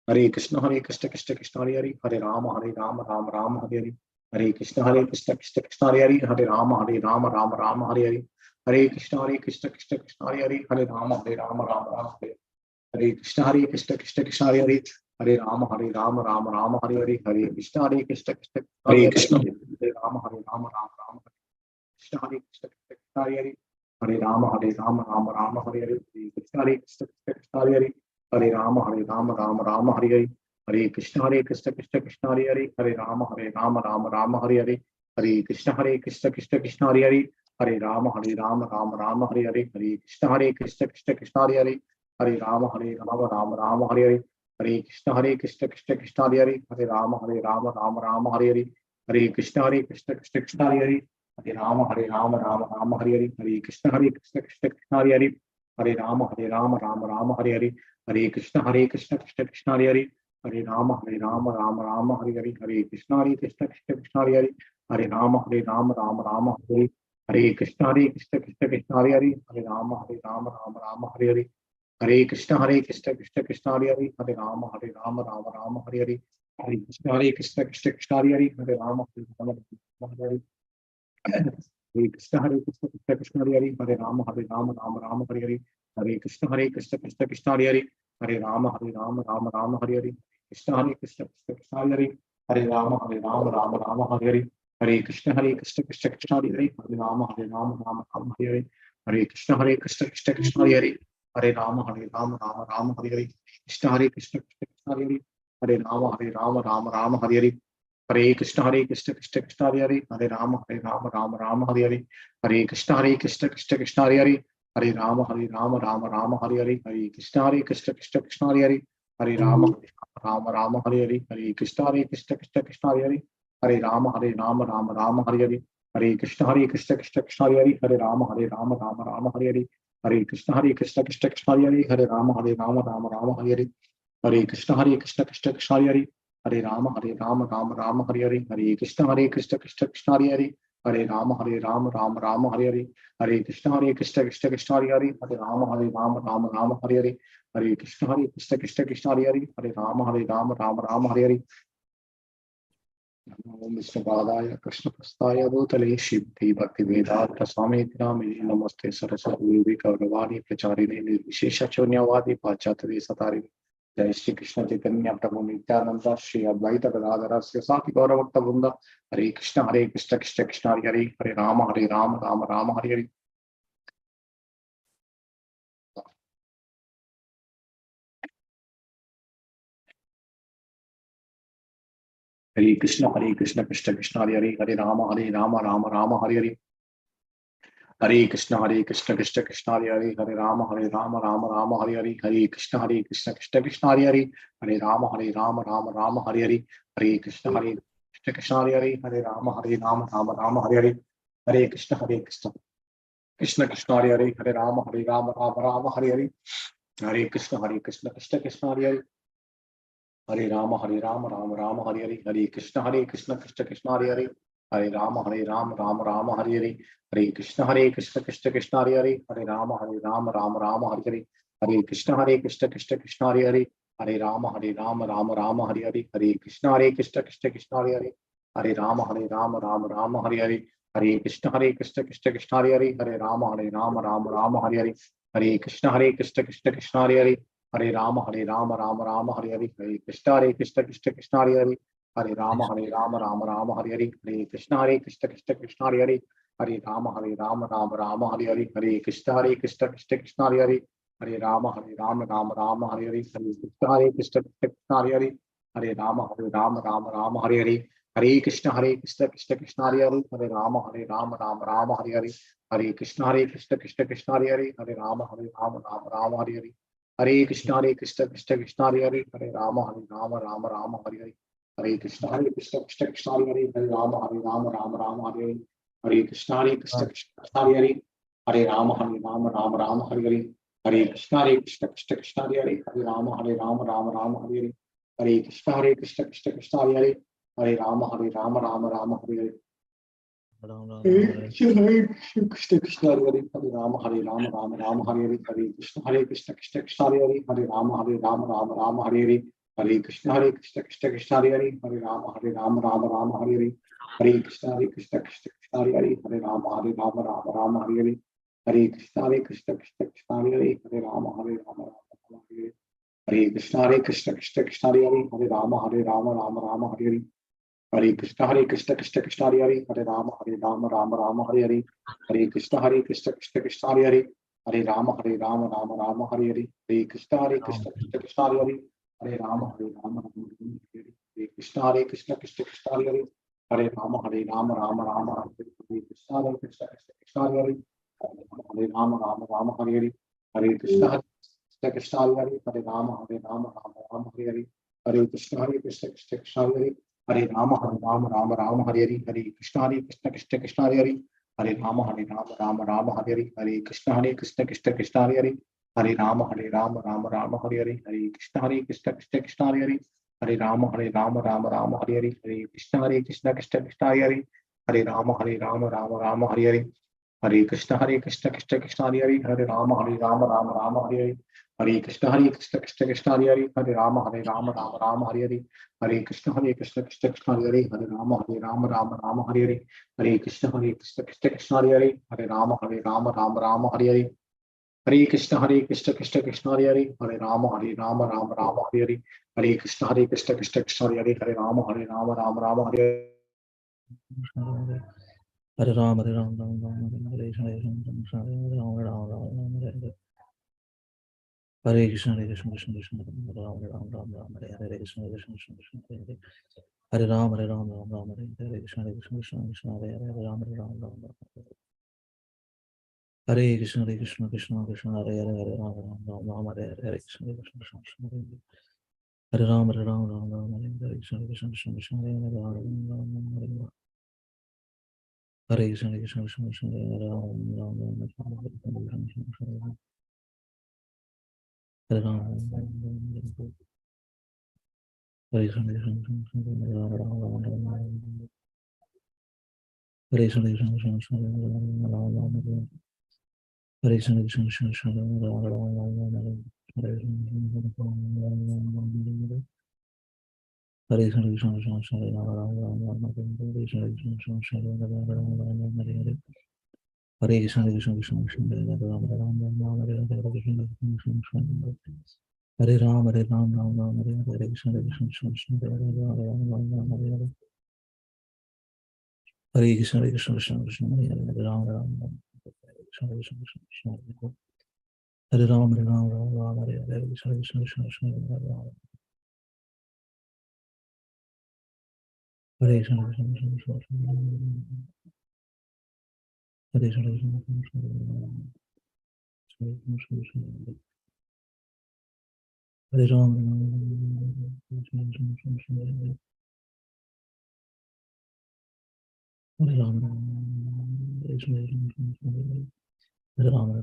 हरे कृष्ण कृष्ण कृष्ण हरे हरे, हरे राम राम राम हरे हरे, हरे कृष्ण कृष्ण कृष्ण कृष्ण हरे हरे, हरे राम राम राम हरे हरे, हरे कृष्ण कृष्ण कृष्ण कृष्ण हरे हरे, हरे राम राम राम हरे, हरे कृष्ण कृष्ण कृष्ण कृष्ण हरे हरे, हरे राम राम राम हरे हरे, हरे कृष्ण कृष्ण कृष्ण हरे कृष्ण, हरे राम राम राम कृष्ण, हरे कृष्ण कृष्ण कृष्ण हरे हरे, हरे राम राम हरे हरे, हरे कृष्ण कृष्ण कृष्ण कृष्ण हरे हरे, हरे राम राम हरे हरे, हरे कृष्ण कृष्ण कृष्ण कृष्ण हरे हरे, हरे राम राम हरे हरे, हरे कृष्ण कृष्ण कृष्ण कृष्ण हरे हरे, हरे राम राम हरे हरे, हरे कृष्ण कृष्ण कृष्ण कृष्ण हरे हरे, हरे राम राम हरे हरे, हरे कृष्ण कृष्ण कृष्ण कृष्ण हरे हरे, हरे राम राम हरे हरे, हरे कृष्ण कृष्ण कृष्ण कृष्ण हरे हरे, हरे राम राम हरे हरे, हरे कृष्ण कृष्ण कृष्ण कृष्ण हरे हरे, हरे राम राम हरे हरे, हरे कृष्ण कृष्ण कृष्ण कृष्ण हरे हरे, हरे राम राम हरे हरे, हरे कृष्ण कृष्ण कृष्ण कृष्ण हरे हरे, हरे राम राम हरे हरे, हरे कृष्ण कृष्ण कृष्ण कृष्ण हरे हरे, हरे राम राम हरे हरे, हरे कृष्ण कृष्ण कृष्ण कृष्ण हरे हरे, हरे राम राम हरे हरे, हरे कृष्ण कृष्ण कृष्ण कृष्ण हरे हरे, हरे राम राम हरे हरे, हरे कृष्ण कृष्ण हरे हरे, हरे राम राम हरे हरे, हरे कृष्ण कृष्ण कृष्ण हरे हरे, हरे राम राम हरे हरे, कृष्ण कृष्ण कृष्ण कृष्ण हरे हरे, हरे राम राम हरे हरे, हरे कृष्ण कृष्ण कृष्ण कृष्ण हरे हरे, हरे राम राम हरे हरे, हरे कृष्ण कृष्ण कृष्ण कृष्ण हरे हरे, हरे राम राम हरे हरे, कृष्ण कृष्ण कृष्ण कृष्ण हरे हरे, हरे राम हरे हरे, हरे कृष्ण कृष्ण कृष्ण हरे हरे, हरे राम राम हरे हरे, हरे कृष्ण कृष्ण कृष्ण हरे हरे, हरे राम राम हरे हरे, हरे कृष्ण कृष्ण कृष्ण हरे हरे, हरे राम राम हरे हरे, हरे कृष्ण कृष्ण कृष्ण कृष्ण हरे हरे, हरे राम राम हरे हरे, हरे कृष्ण कृष्ण कृष्ण कृष्ण हरे हरे, हरे राम राम हरे हरे, हरे कृष्ण कृष्ण कृष्ण कृष्ण हरे हरे, हरे राम राम हरे हरे, हरे कृष्ण कृष्ण कृष्ण कृष्ण हरे हरे, हरे राम राम हरे हरे, हरे कृष्ण कृष्ण कृष्ण कृष्ण हरे हरे, हरे राम राम हरे हरे, हरे कृष्ण कृष्ण कृष्ण कृष्ण हरे हरे, हरे राम राम हरे हरे, हरे कृष्ण कृष्ण कृष्ण कृष्ण हरे हरे, हरे राम राम हरे हरे, ओम विष्णुपादाय कृष्णप्रस्थाय भूतले श्रीमती भक्तिवेदांत स्वामीति नामिने नमस्ते सरस्वती देवी गौरवाणी प्रचारिणे निर्विशेष शून्यवादी पाश्चात्य देशतारिणे, जय श्री कृष्ण चैतन्य प्रभु नित्यानंद श्री अद्वैत गदाधर साथी गौरभक्त वृंद, हरे कृष्ण कृष्ण कृष्ण हरे हरे, हरे राम राम हरे हरे, हरे कृष्ण कृष्ण कृष्ण हरे हरे, हरे राम राम हरे हरे, हरे कृष्ण कृष्ण कृष्ण हरे हरे, हरे राम राम हरे हरे, हरे कृष्ण कृष्ण कृष्ण हरे हरे, हरे राम राम हरे हरे, हरे कृष्ण कृष्ण कृष्ण हरे हरे, हरे राम राम हरे हरे, हरे कृष्ण कृष्ण कृष्ण हरे हरे, हरे राम राम हरे हरे, हरे कृष्ण कृष्ण कृष्ण हरे हरे, हरे राम राम हरे हरे, हरे कृष्ण कृष्ण कृष्ण हरे हरे, हरे राम राम हरे हरे, हरे कृष्ण कृष्ण कृष्ण हरे हरे, हरे राम राम हरे हरे, हरे कृष्ण कृष्ण कृष्ण हरे हरे, हरे राम राम हरे हरे, हरे कृष्ण कृष्ण कृष्ण हरे हरे, हरे राम राम हरे हरे, हरे कृष्ण कृष्ण कृष्ण हरे हरे, हरे राम राम हरे हरे, हरे कृष्ण कृष्ण कृष्ण हरे हरे, हरे राम राम हरे हरे, हरे कृष्ण कृष्ण हरे हरे, हरे राम राम हरे हरे, हरे कृष्ण कृष्ण कृष्ण हरे हरे, हरे राम राम हरे हरे, हरे कृष्ण कृष्ण कृष्ण हरे हरे, हरे राम राम हरे हरे, हरे कृष्ण कृष्ण कृष्ण हरे हरे, हरे राम राम हरे हरे, हरे कृष्ण कृष्ण कृष्ण हरे हरे, हरे राम राम हरे हरे, हरे कृष्ण कृष्ण कृष्ण हरे हरे, हरे राम राम हरे हरे, हरे कृष्ण कृष्ण कृष्ण हरे हरे, हरे राम राम हरे हरे, हरे कृष्ण कृष्ण कृष्ण कृष्ण हरे हरे, हरे राम राम हरे हरे, हरे कृष्ण कृष्ण कृष्ण हरे हरे, हरे राम राम हरे हरे, हरे कृष्ण कृष्ण कृष्ण कृष्ण हरे हरे, हरे राम राम हरे हरे, हरे कृष्ण कृष्ण कृष्ण हरे हरे, हरे राम राम हरे हरे, हरे कृष्ण कृष्ण हरे हरे, हरे राम राम हरे हरे, हरे कृष्ण कृष्ण कृष्ण हरे हरे, हरे Ram Ram Hare Hare, Hare Krishna Krishna Krishna Hare Hare, Hare Rama Rama Hare Hare, Hare Krishna Krishna Krishna Hare Hare, Hare Rama Hare Hare, Hare Krishna Krishna Krishna Hare Hare, Hare Rama Rama Hare Hare, Hare Krishna Krishna Krishna Hare Hare, Hare Rama Hare Hare, Hare Krishna Krishna Krishna Hare Hare, Hare Rama Hare Hare, Hare Krishna Krishna Krishna Hare Hare, Hare Rama Rama Hare Hare, Hare Krishna Krishna Krishna Hare Hare, Hare Rama Rama Hare Hare, Hare Krishna Krishna Krishna Hare Hare, Hare Rama Rama Hare Hare, Hare Krishna Krishna Krishna Hare Hare, Hare Rama Hare Hare, Hare Krishna Krishna Krishna Hare Hare, Hare Rama Hare Hare, Hare Krishna Krishna Krishna Hare Hare, Hare Rama Hare Hare, Hare Krishna Krishna Krishna Hare Hare, Hare Rama Rama Hare Hare, Hare Krishna Krishna Krishna Hare Hare, Hare Rama Rama Hare Hare, Hare Krishna Krishna Krishna Hare Hare, Hare Rama Rama Hare Hare, Hare Krishna Krishna Krishna Hare Hare, Hare Rama Rama Hare Hare, Hare Krishna Krishna Krishna Hare Hare, Hare Rama Rama Hare Hare, Hare Krishna Krishna Krishna Hare Hare, Hare Rama Rama Hare Hare, Hare Krishna Krishna Krishna Hare Hare, Hare Rama Rama Hare Hare, Hare Krishna Krishna Krishna Hare Hare, Hare Rama Rama Hare Hare, Hare Krishna Krishna Krishna Hare Hare, Hare Rama Rama Hare Hare, Hare Krishna Krishna Krishna Hare Hare, Hare Rama Rama Hare Hare, Hare Ram Hare Ram Ram Ram Hare Krishna Hare Ram Hare Krishna Hare Krishna Krishna Hare Ram Ram Hare Krishna Krishna Hare Ram Ram Ram Hare Krishna Krishna Hare Ram Hare Krishna Krishna Krishna Hare Ram Ram Hare Krishna Krishna Hare Ram Ram Hare Krishna Krishna Hare Ram Hare Krishna Krishna Krishna Hare Ram Hare Ram Hare Krishna Krishna Krishna Hare Hare Krishna Krishna Krishna Hare Krishna Krishna Krishna Hare Krishna Krishna Krishna Hare Krishna Krishna Krishna Hare Ram Hare Ram Ram Ram Hare Krishna Krishna Krishna Hare Krishna Krishna Krishna Krishna Hare Ram Ram Krishna Krishna Krishna Hare Ram Hare Ram Ram Ram Hare Krishna Krishna Krishna Hare Krishna Krishna Krishna Hare Krishna Krishna Krishna Hare Ram Hare Ram Hare Ram Hare Ram Hare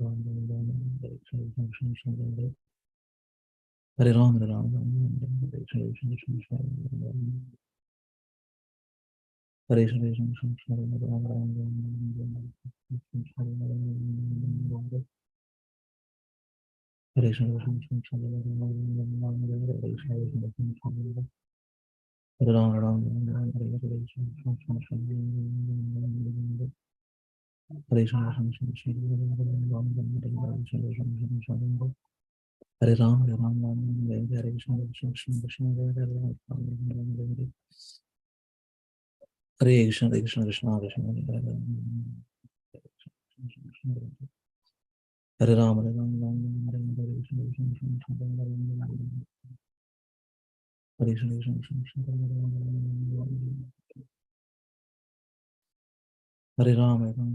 Ram Hare Hare Ram, Hare Ram, Hare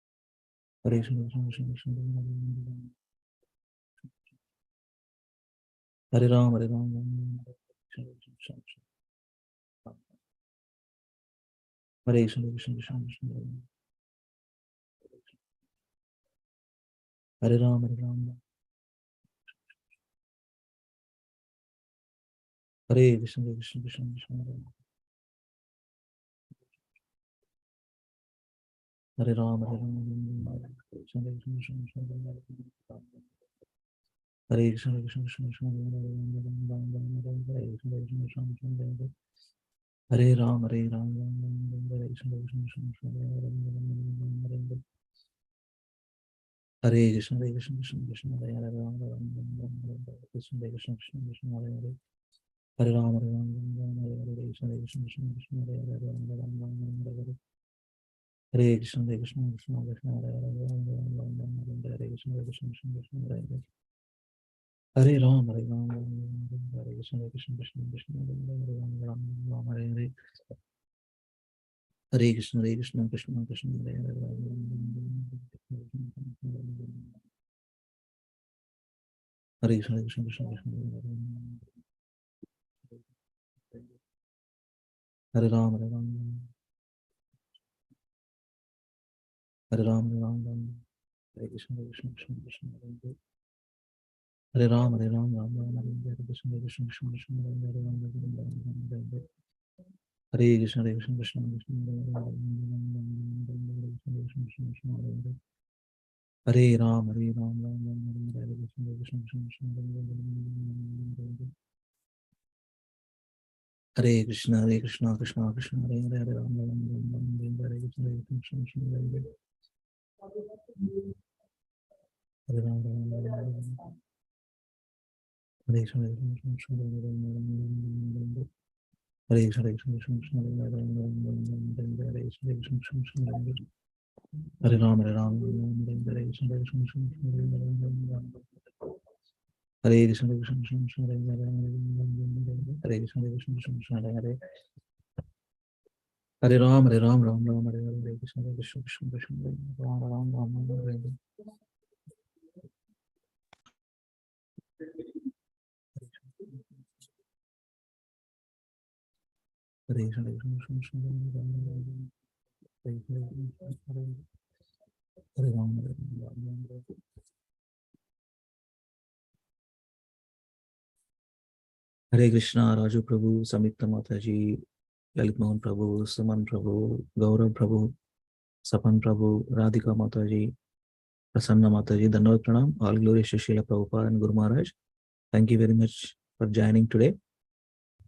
Krishna, Krishna Krishna, Hare Krishna, Hare Krishna, Krishna Krishna, Hare Ram, Hare Ram, Hare Krishna, Krishna Krishna, Hare Krishna, Krishna Krishna, Hare Ram, Hare Ram, Hare Krishna, Krishna Krishna, Hare Ram, Hare Ram, Hare Krishna, Krishna Krishna, Hare Ram, Hare Ram, Hare Krishna, Krishna Krishna, Hare Ram, Hare Ram, Krishna Krishna, Hare Krishna, Hare Krishna, Krishna Krishna, Hare Ram, Hare Ram, Hare Krishna, Hare Krishna, Hare Krishna, Hare Krishna, Krishna Krishna, Hare Ram, Krishna, Hare Krishna, Krishna Krishna, Hare Hare. Hare Ram, Hare Ram, Hare Hare, Krishna, Hare Krishna, Krishna Krishna, Hare Hare, Hare Ram, Hare Hare. Hare Krishna, Hare Krishna, Krishna Krishna, Hare Hare, Hare Krishna, Hare Krishna, Krishna Krishna, Hare Hare. Hare Ram, Hare Ram, Hare Krishna, Hare Krishna, Krishna Krishna, Hare Hare, Hare Ram, Hare Hare. Hare Krishna, Hare Krishna, Krishna Krishna, Hare Hare, Hare Krishna, Hare Krishna, Krishna Krishna, Hare Ram, Hare Ram, Hare Ram, Hare Ram, Hare Krishna, Hare Krishna, Krishna Krishna, Hare Hare. Hare Ram, Hare Ram, Ram Ram, Hare Hare, Krishna, Hare Krishna, Krishna Krishna, Hare Hare, Hare Ram, Hare Hare, Hare Krishna, Hare Krishna, Krishna Krishna, Hare Hare, Hare Krishna, Krishna Krishna, Hare Hare. Hare Ram, Hare Ram, Ram Ram, Hare Hare, Krishna, Hare Krishna, Krishna Krishna, Hare Hare, Hare Krishna, Hare Krishna, Krishna Krishna, Hare Hare, Hare Ram, Ram Ram, Hare Krishna, Hare Krishna, Krishna Krishna, Hare Hare. Hare Ram, Hare Ram, Hare Krishna, Hare Krishna, Krishna Hare Hare, Hare Krishna, Hare Krishna, Krishna Krishna, Hare Hare, Hare Krishna, Hare Krishna, Krishna Krishna, Hare Hare. Hare Ram, Hare Ram, Hare Krishna, Hare Krishna, Krishna Krishna, Hare Hare, Hare Krishna, Hare Krishna, Krishna Krishna, Hare Hare, Hare Krishna, Hare Krishna, Krishna Krishna, Hare Hare. Hare Ram, Hare Ram, Ram Ram, Hare Hare, Hare Krishna, Hare Krishna, Krishna Krishna, Hare Hare, Ram Ram, Ram Ram, Hare Hare. Hare Krishna, Hare Krishna, Krishna Krishna, Hare Hare, Hare Ram, Hare Ram, Ram Ram, Hare Hare. Hare Krishna, Raju Prabhu, Samita Mataji, Lalit Mohan Prabhu, Suman Prabhu, Gaurav Prabhu, Sapan Prabhu, Radhika Mataji, Prasanna Mataji, Dandavat Pranam, all glories to Srila Prabhupada and Guru Maharaj. Thank you very much for joining today.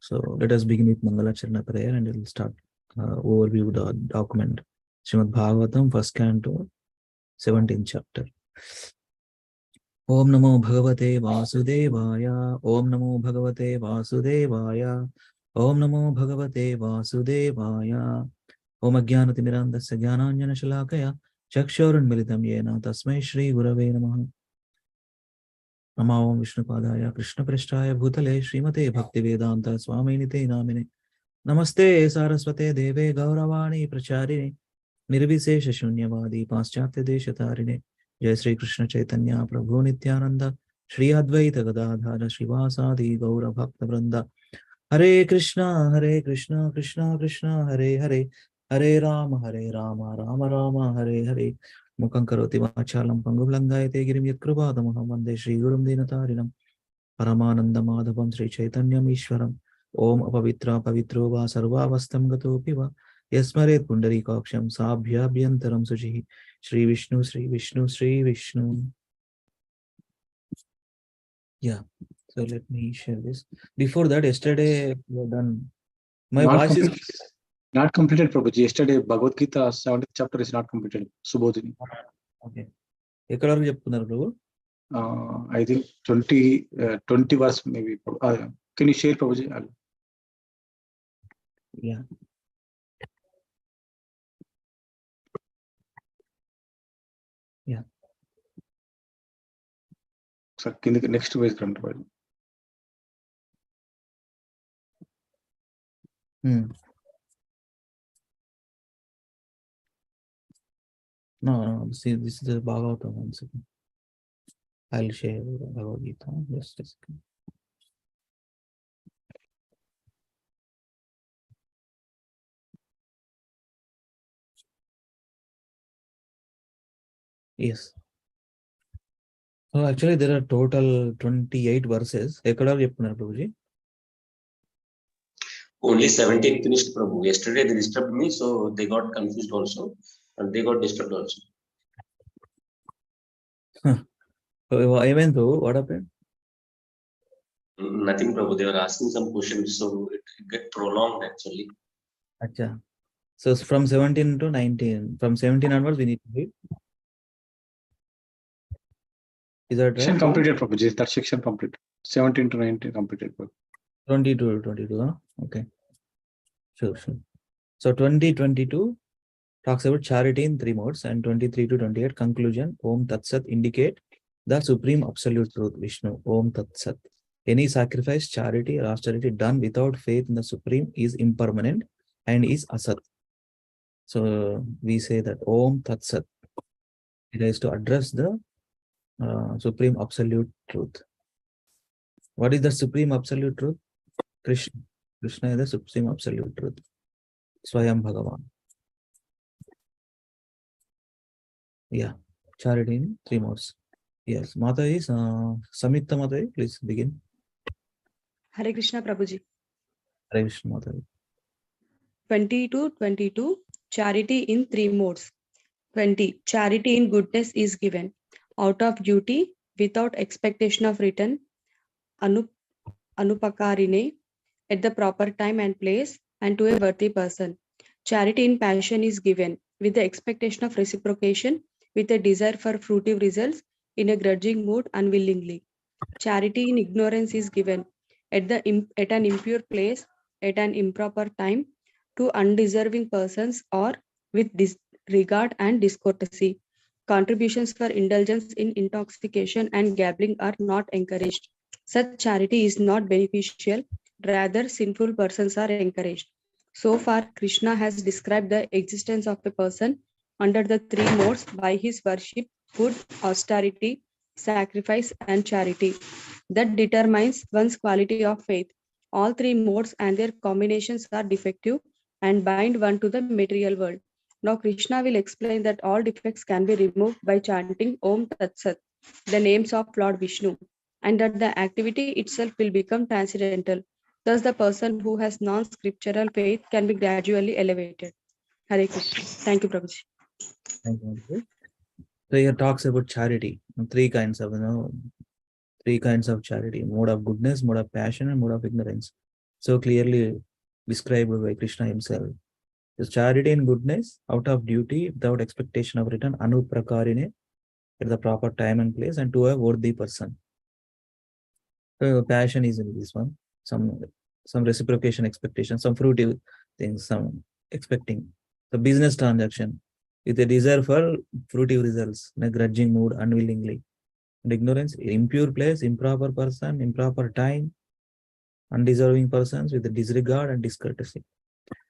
So let us begin with Mangalacharana prayer and we will start overview the document. Srimad Bhagavatam, first canto, 17th chapter. Om Namo Bhagavate Vasudevaya, Om Namo Bhagavate Vasudevaya, Om Namo Bhagavate Vasudevaya. Om Ajnanatimirandasya Jnananjana Shalakaya, Chakshurunmilitam Yena Tasmai Shri Gurave Namaha. Namo Om Vishnupadaya Krishna Prasthaya Bhutale Srimate Bhaktivedanta Swaminite Namine. Namaste Saraswate Deve Gauravani Pracharine Nirvisesha Shunyavadi Paschatya Deshatarine. Jai Sri Krishna Chaitanya Prabhu Nityananda Shri Advaita Gadadhara Srivasadi Gaura Bhakta Vrinda. Hare Krishna, Krishna Krishna, Hare Hare, Hare Rama, Rama Rama, Hare Hare. Mukhaṁ karoti vācālam pangum langayate girim yatkrupādamaham vande Shri Gurum Dinatarinam Paramananda Madhavam Sri Chaitanyam Ishwaram. Om apavitra pavitro va sarvavastam gatopi va yasmaret pundarikaksham sabhyabhyantaram suchihi. Shri Vishnu, Shri Vishnu, Shri Vishnu. Yeah, so let me share this. Before that, yesterday we have done. My not voice complete, is not completed, Prabhuji. Yesterday, Bhagavad Gita 70th chapter is not completed. Subodhini. okay. ఎక్కడ వరకు చెప్తున్నారు ప్రభు? I think 20 verse maybe. Can you share, Prabhuji? Yeah. Yeah. So, next page, Prabhuji. No, see, this is the Bhagavatam. One second. I'll share Bhagavad Gita. Just a second. Yes. So actually there are total 28 verses. ఎక్కడ వరకు చెప్తున్నారు Prabhuji? Only 17 finished, Prabhu. Yesterday they disturbed me, so they got confused also, and they got disturbed also. ఏమైంది ప్రభు? What happened? Nothing, Prabhu. They were asking some questions, so it get prolonged actually. Acha. So from 17 to 19, from 17 onwards, we need to read. Is that Section right? completed, Prabhuji. That section completed. 17 to 19 completed. 22 to 22, huh? Okay. Sure. So 2022 talks about charity in 3 modes, and 23 to 28 conclusion, Om Tat Sat, indicate the supreme absolute truth, Vishnu. Om Tat Sat. Any sacrifice, charity, or austerity done without faith in the supreme is impermanent and is asat. So we say that Om Tat Sat. It is to address the supreme absolute truth. What is the supreme absolute truth? Krishna. Krishna is the supreme absolute truth. Swayam Bhagavan. Yeah, charity in 3 modes. Yes, Mata is Samita Mata, please begin. Hare Krishna Prabhuji. Hare Krishna Mata. 20 to 22, charity in 3 modes. 20, charity in goodness is given out of duty without expectation of return, anupakarine, at the proper time and place, and to a worthy person. Charity in passion is given with the expectation of reciprocation, with a desire for fruitive results, in a grudging mood, unwillingly. Charity in ignorance is given at an impure place, at an improper time, to undeserving persons, or with disregard and discourtesy. Contributions for indulgence in intoxication and gambling are not encouraged. Such charity is not beneficial, rather, sinful persons are encouraged. So far, Krishna has described the existence of a person under the 3 modes by his worship, food, austerity, sacrifice, and charity. That determines one's quality of faith. All 3 modes and their combinations are defective and bind one to the material world. Now, Krishna will explain that all defects can be removed by chanting Om Tat Sat, the names of Lord Vishnu, and that the activity itself will become transcendental. Thus, the person who has non-scriptural faith can be gradually elevated. Hare Krishna. Thank you, Prabhuji. Thank you. So here talks about charity. 3 kinds of, 3 kinds of charity: mode of goodness, mode of passion, and mode of ignorance. So clearly described by Krishna himself. So charity in goodness, out of duty, without expectation of return, anuprakarine, at the proper time and place, and to a worthy person. So passion is in this one. Some reciprocation expectation, some fruitive things, some expecting. The business transaction with a desire for fruitive results, in a grudging mood, unwillingly. And ignorance, impure place, improper person, improper time, undeserving persons with a disregard and discourtesy.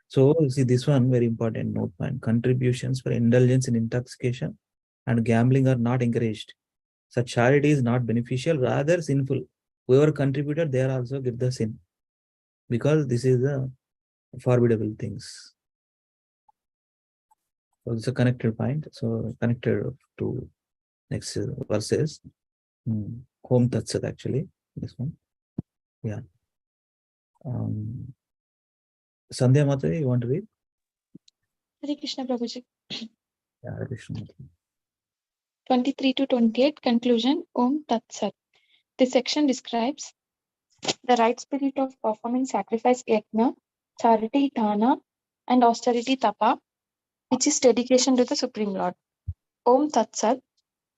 So see this one, very important note point. Contributions for indulgence in intoxication and gambling are not encouraged. Such charity is not beneficial, rather sinful. Whoever contributed, they are also get the sin, because this is the formidable things. So it's a connected point. So connected to next verses. Home Tat Sat, actually, this one. Yeah. Sandhya Mata, you want to read? Hare Krishna Prabhuji. Yeah, Hare Krishna. 23 to 28, conclusion, Om Tat Sat. This section describes the right spirit of performing sacrifice yajna, charity dana, and austerity tapa, which is dedication to the Supreme Lord. Om Tat Sat.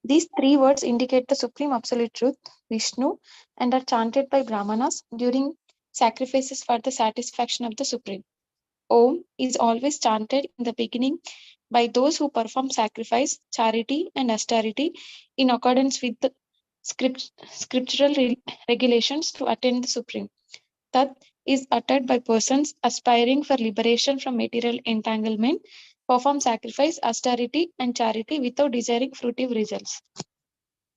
These 3 words indicate the Supreme Absolute Truth, Vishnu, and are chanted by Brahmanas during sacrifices for the satisfaction of the Supreme. Om is always chanted in the beginning by those who perform sacrifice, charity, and austerity in accordance with the scriptural regulations to attain the Supreme. Tat is uttered by persons aspiring for liberation from material entanglement, perform sacrifice, austerity, and charity without desiring fruitive results.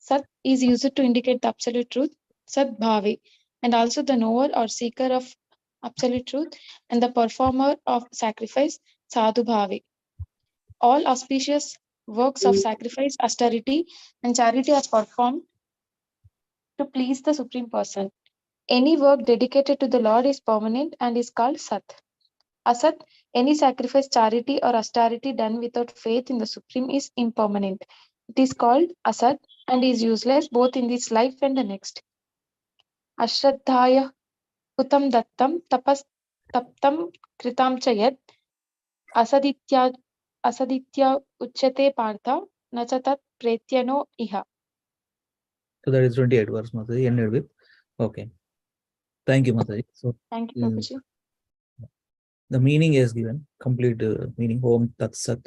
Sat is used to indicate the absolute truth, Sat Bhavi, and also the knower or seeker of absolute truth, and the performer of sacrifice, Sadhu Bhavi. All auspicious works of sacrifice, austerity, and charity are performed to please the Supreme Person. Any work dedicated to the Lord is permanent and is called Sat. Asat, any sacrifice, charity, or austerity done without faith in the Supreme is impermanent. It is called Asat and is useless both in this life and the next. Ashraddhaya Utam Dattam Taptam Kritam Chayat Asaditya Uchate Partha Nachatat Pretyano Iha. So that is 28 verse, Mataji, ended with. Okay. Thank you, Mataji. So Thank you, Prabhuji. the meaning is given, complete meaning, Om Tat Sat.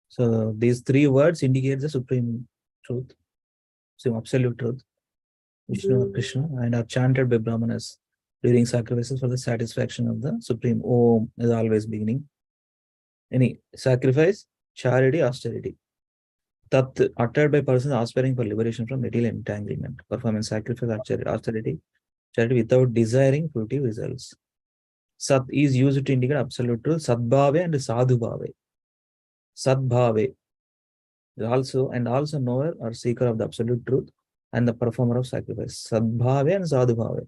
So these three words indicate the supreme truth, some absolute truth, Vishnu or Krishna, and are chanted by Brahmanas during sacrifices for the satisfaction of the supreme. Om is always beginning. Any sacrifice, charity, austerity. Tat uttered by persons aspiring for liberation from material entanglement. Performance, sacrifice, austerity, charity without desiring fruitive results. Sat is used to indicate absolute truth, Sadbhave and Sadhubhave. Sadbhave also knower or seeker of the absolute truth and the performer of sacrifice. Sadbhave and Sadhubhave.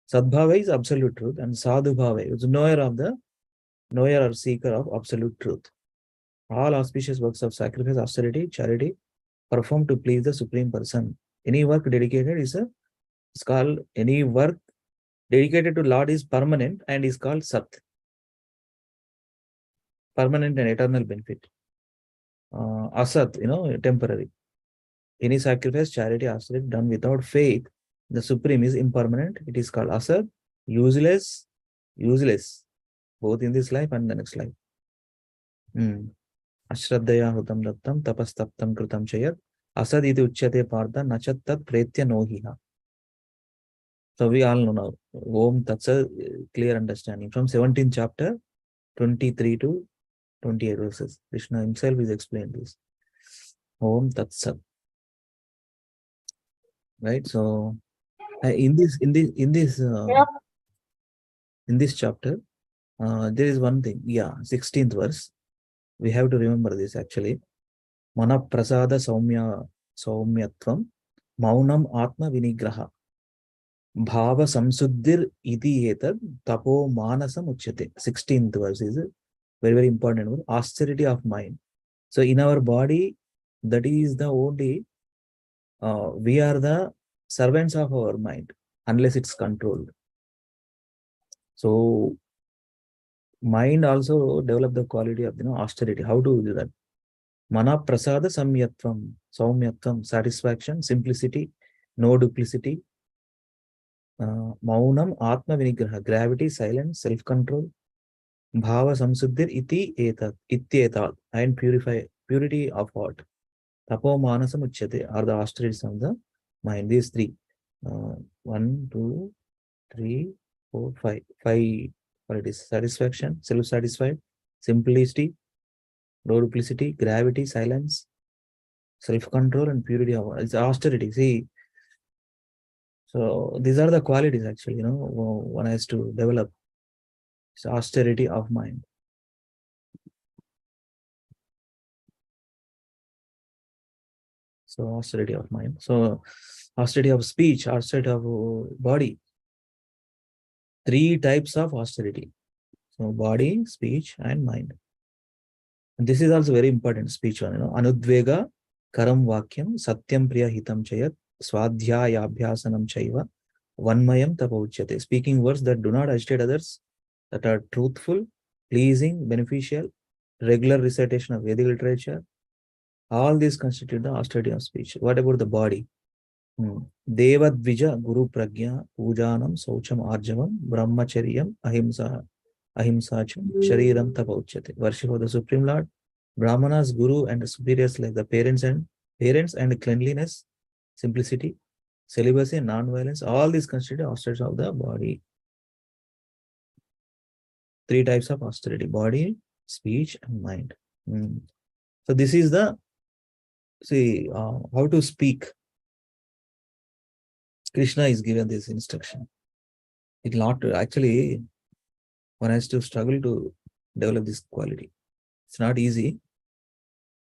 Sadbhave is absolute truth and Sadhubhave is knower or seeker of absolute truth. All auspicious works of sacrifice, austerity, charity performed to please the Supreme Person. Any work dedicated is called, any work dedicated to Lord is permanent and is called Sat. Permanent and eternal benefit. Asat, temporary. Any sacrifice, charity, austerity done without faith, the Supreme is impermanent. It is called Asat, useless, both in this life and the next life. Ashraddhaya hutam dattam tapastaptam kritam chayat asad iti uchyate partha nachattat pretya nohiha. So we all know now. Om Tatsa, clear understanding. From 17th chapter, 23 to 28 verses. Krishna himself is explained this. Om Tatsat. Right? So in this chapter, there is one thing. Yeah, 16th verse. We have to remember this actually. Mana prasada saumyatvam maunam atma vinigraha bhava samsuddhir iti etad tapo manasam uchyate. 16th verse is very, very important word. Austerity of mind. So in our body, that is the only, we are the servants of our mind unless it's controlled. So mind also develop the quality of austerity. How to do that? Mana prasada saumyatvam, satisfaction, simplicity, no duplicity. Maunam atma vinigraha, gravity, silence, self-control. Bhava samsuddhir iti etat, and purity of heart. Tapo manasam uchyate are the austerities of the mind. These three. 1, 2, 3, 4, 5. 5 qualities: satisfaction, self-satisfied, simplicity, no duplicity, gravity, silence, self-control, and purity of heart. It's austerity. See, so these are the qualities actually, one has to develop. It's austerity of mind. So austerity of mind. So austerity of speech, austerity of body. 3 types of austerity. So body, speech, and mind. And this is also very important speech one. Anudvega karam vakyam satyam priya hitam chayat swadhyaya abhyasanam chaiva vanmayam tapauchyate. Speaking words that do not agitate others, that are truthful, pleasing, beneficial, regular recitation of Vedic literature. All these constitute the austerity of speech. What about the body? Devadvija Guru Pragya Pujanam Saucham Arjavam Brahmacharyam Ahimsacham Shariram Tapauchyate. Worship of the Supreme Lord, Brahmanas, Guru, and the superiors like the parents and cleanliness, simplicity, celibacy, and non-violence. All these constitute austerity of the body. 3 types of austerity: body, speech, and mind. So this is the how to speak. Krishna is given this instruction. It not actually, one has to struggle to develop this quality. It's not easy.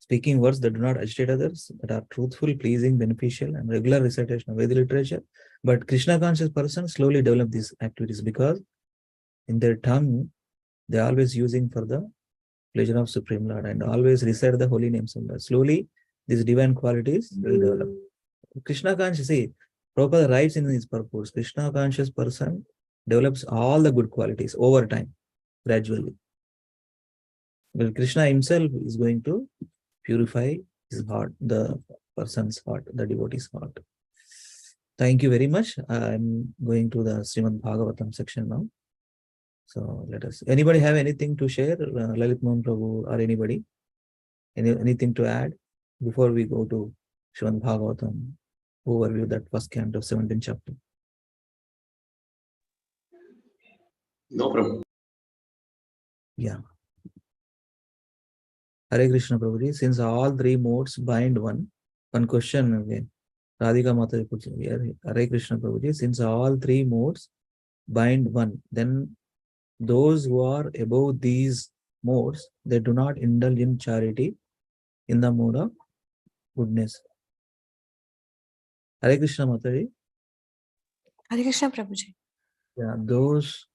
Speaking words that do not agitate others, that are truthful, pleasing, beneficial, and regular recitation of Vedic literature. But Krishna conscious persons slowly develop these activities because in their tongue, they are always using for the pleasure of Supreme Lord and always recite the holy names of God. Slowly, these divine qualities will develop. Krishna conscious, Prabhupada writes in his purpose, Krishna conscious person develops all the good qualities over time, gradually. Well, Krishna himself is going to purify his heart, the person's heart, the devotee's heart. Thank you very much. I'm going to the Srimad Bhagavatam section now. So let us. Anybody have anything to share? Lalit Mohan Prabhu or anybody? Anything to add before we go to Srimad Bhagavatam overview, that first canto, 17th chapter? No problem. Yeah. Hare Krishna Prabhuji, since all three modes bind one question again. Radhika Mata puts here, Hare Krishna Prabhuji, since all three modes bind one, then those who are above these modes, they do not indulge in charity in the mode of goodness. Hare Krishna Mataji. Hare Krishna Prabhuji. Yeah, those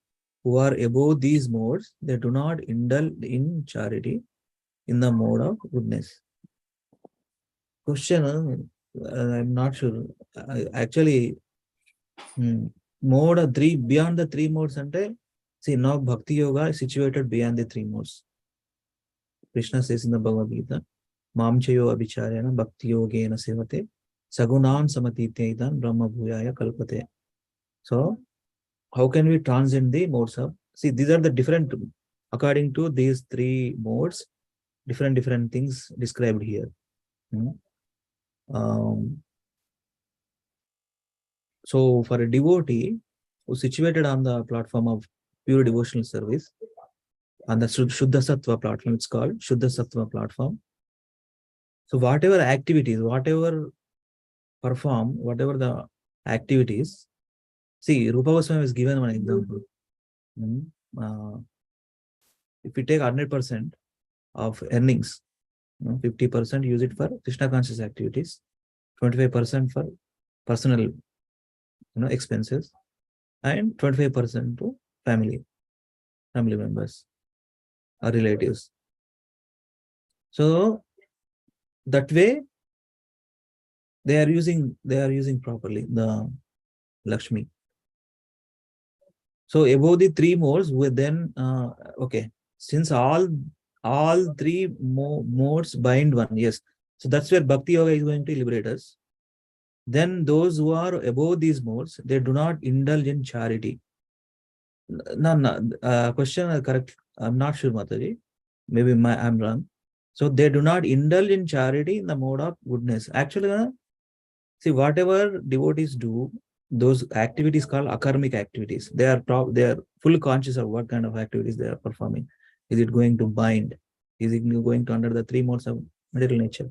who are above these modes, they do not indulge in charity in the mode of goodness. Question, I'm not sure. Actually, mode of three, beyond the three modes, and see, now Bhakti Yoga is situated beyond the three modes. Krishna says in the Bhagavad Gita, Mamchayo abhicharyana bhakti yogena sevate sagunan samatitaitan brahma bhuyaya kalpate. So, how can we transcend the modes of? See, these are the different, according to these three modes, different things described here. So, for a devotee who is situated on the platform of pure devotional service, on the Shuddha Sattva platform, it's called Shuddha Sattva platform. So, whatever activities, whatever the activities, see, Rupa Goswami has given one example. If we take 100% of earnings, 50% use it for Krishna conscious activities, 25% for personal expenses, and 25% to family members or relatives. So that way they are using properly the Lakshmi. So above the three modes, with then okay, since all three modes bind one, yes. So that's where Bhakti Yoga is going to liberate us. Then those who are above these modes, they do not indulge in charity. No, question correct. I'm not sure, Mataji. Maybe I'm wrong. So they do not indulge in charity in the mode of goodness. Actually, see, whatever devotees do, those activities called akarmic activities. They are fully conscious of what kind of activities they are performing. Is it going to bind? Is it going to under the three modes of material nature?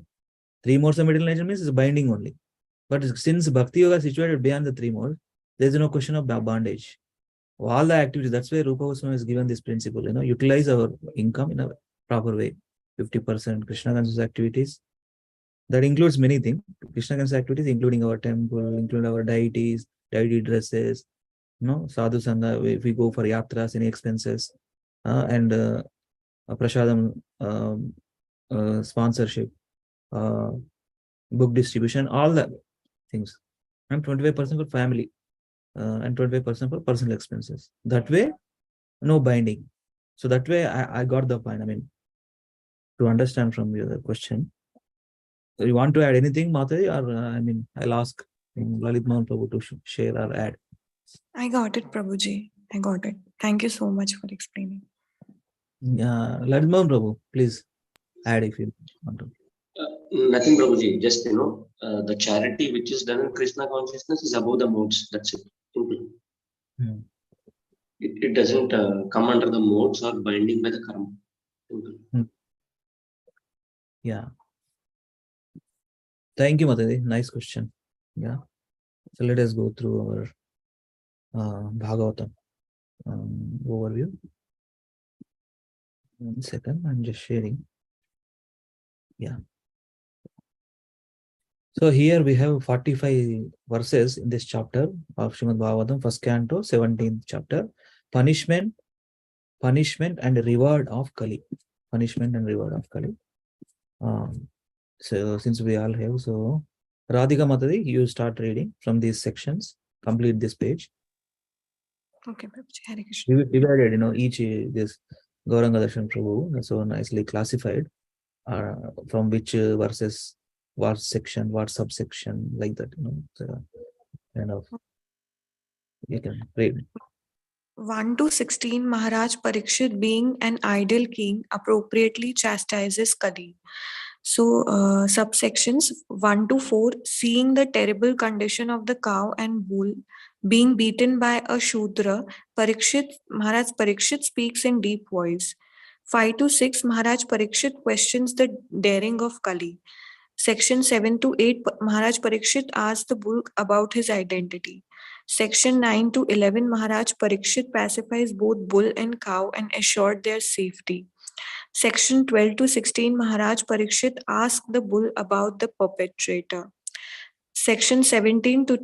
Three modes of material nature means it's binding only. But since Bhakti Yoga is situated beyond the three modes, there is no question of bondage. All the activities, that's why Rupa Goswami has given this principle, utilize our income in a proper way. 50% Krishna conscious activities. That includes many things. Krishna conscious activities, including our temple, including our deities, deity dresses, sadhu sangha, if we go for yatras, any expenses, and prasadam sponsorship, book distribution, all the things. And 25% for family, and 25% for personal expenses. That way, no binding. So that way, I got the point. I mean, to understand from your question, you want to add anything, Mataji, or I'll ask Lalit Mohan Prabhu to share or add. I got it, Prabhuji. I got it. Thank you so much for explaining. Lalit Mohan Prabhu, please add if you want to. Nothing, Prabhuji. Just the charity which is done in Krishna consciousness is above the modes. That's it. Simple. It doesn't come under the modes or binding by the karma. Simple. Yeah. Thank you, Mataji. Nice question. Yeah. So let us go through our Bhagavatam overview. 1 second, I'm just sharing. Yeah. So here we have 45 verses in this chapter of Srimad Bhagavatam, first canto, 17th chapter. Punishment and reward of Kali. Punishment and reward of Kali. So since we all have, so Radhika Mataji, you start reading from these sections, complete this page. Okay, Prabhuji. Hare Krishna. We divided, each this Gauranga Darshan Prabhu, so nicely classified from which verses, what section, what subsection, like that, so kind of you can read. 1 to 16, Maharaj Parikshit, being an ideal king, appropriately chastises Kali. So, subsections 1 to 4, seeing the terrible condition of the cow and bull being beaten by a Shudra, Maharaj Parikshit speaks in deep voice. 5 to 6, Maharaj Parikshit questions the daring of Kali. Section 7 to 8, Maharaj Parikshit asks the bull about his identity. Section 9 to 11, Maharaj Parikshit pacifies both bull and cow and assured their safety. Section 12 to 16, Maharaj Parikshit asks the bull about the perpetrator. Section 17 to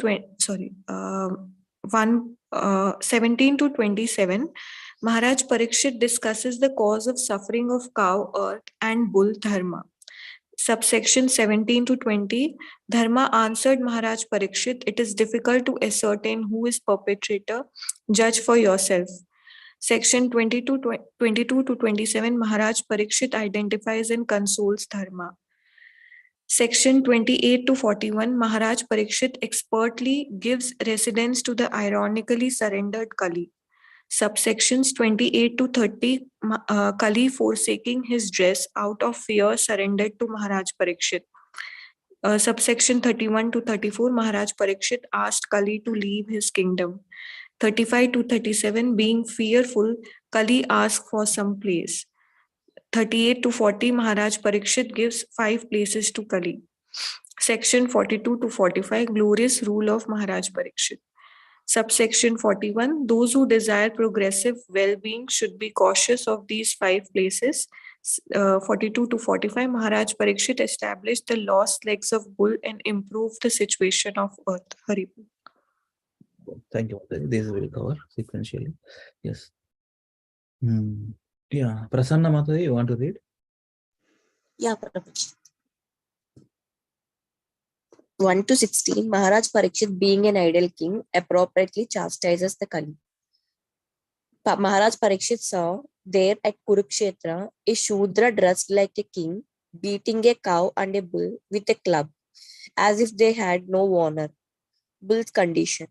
17 to 27, Maharaj Parikshit discusses the cause of suffering of cow, earth, and bull dharma. Subsection 17 to 20, Dharma answered Maharaj Parikshit, it is difficult to ascertain who is perpetrator. Judge for yourself. Section 22 to 27, Maharaj Parikshit identifies and consoles Dharma. Section 28 to 41, Maharaj Parikshit expertly gives residence to the ironically surrendered Kali. Subsections 28 to 30, Kali forsaking his dress out of fear surrendered to Maharaj Parikshit. Subsection 31 to 34, Maharaj Parikshit asked Kali to leave his kingdom. 35 to 37, being fearful, Kali asked for some place. 38 to 40, Maharaj Parikshit gives 5 places to Kali. Section 42 to 45, glorious rule of Maharaj Parikshit. Subsection 41, those who desire progressive well-being should be cautious of these 5 places. 42 to 45, Maharaj Parikshit established the lost legs of bull and improved the situation of earth. Haribol. Thank you. This will cover sequentially. Yes. Yeah. Prasanna Mataji, you want to read? Yeah, Prabhuji. 1 to 16, Maharaj Parikshit, being an ideal king, appropriately chastises the Kali. Maharaj Parikshit saw there at Kurukshetra a Shudra dressed like a king, beating a cow and a bull with a club, as if they had no honor. Bull's condition,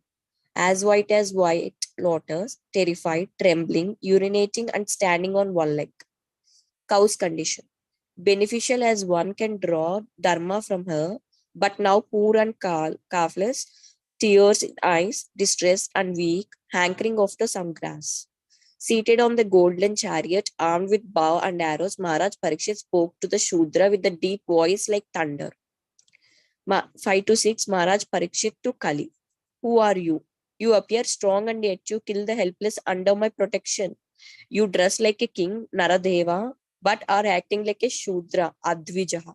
as white as white lotus, terrified, trembling, urinating and standing on one leg. Cow's condition, beneficial as one can draw dharma from her, but now poor and calfless, tears in eyes, distressed and weak, hankering after some grass. Seated on the golden chariot, armed with bow and arrows, Maharaj Parikshit spoke to the Shudra with a deep voice like thunder. 5 to 6, Maharaj Parikshit to Kali. Who are you? You appear strong and yet you kill the helpless under my protection. You dress like a king, Naradeva, but are acting like a Shudra, Advijaha.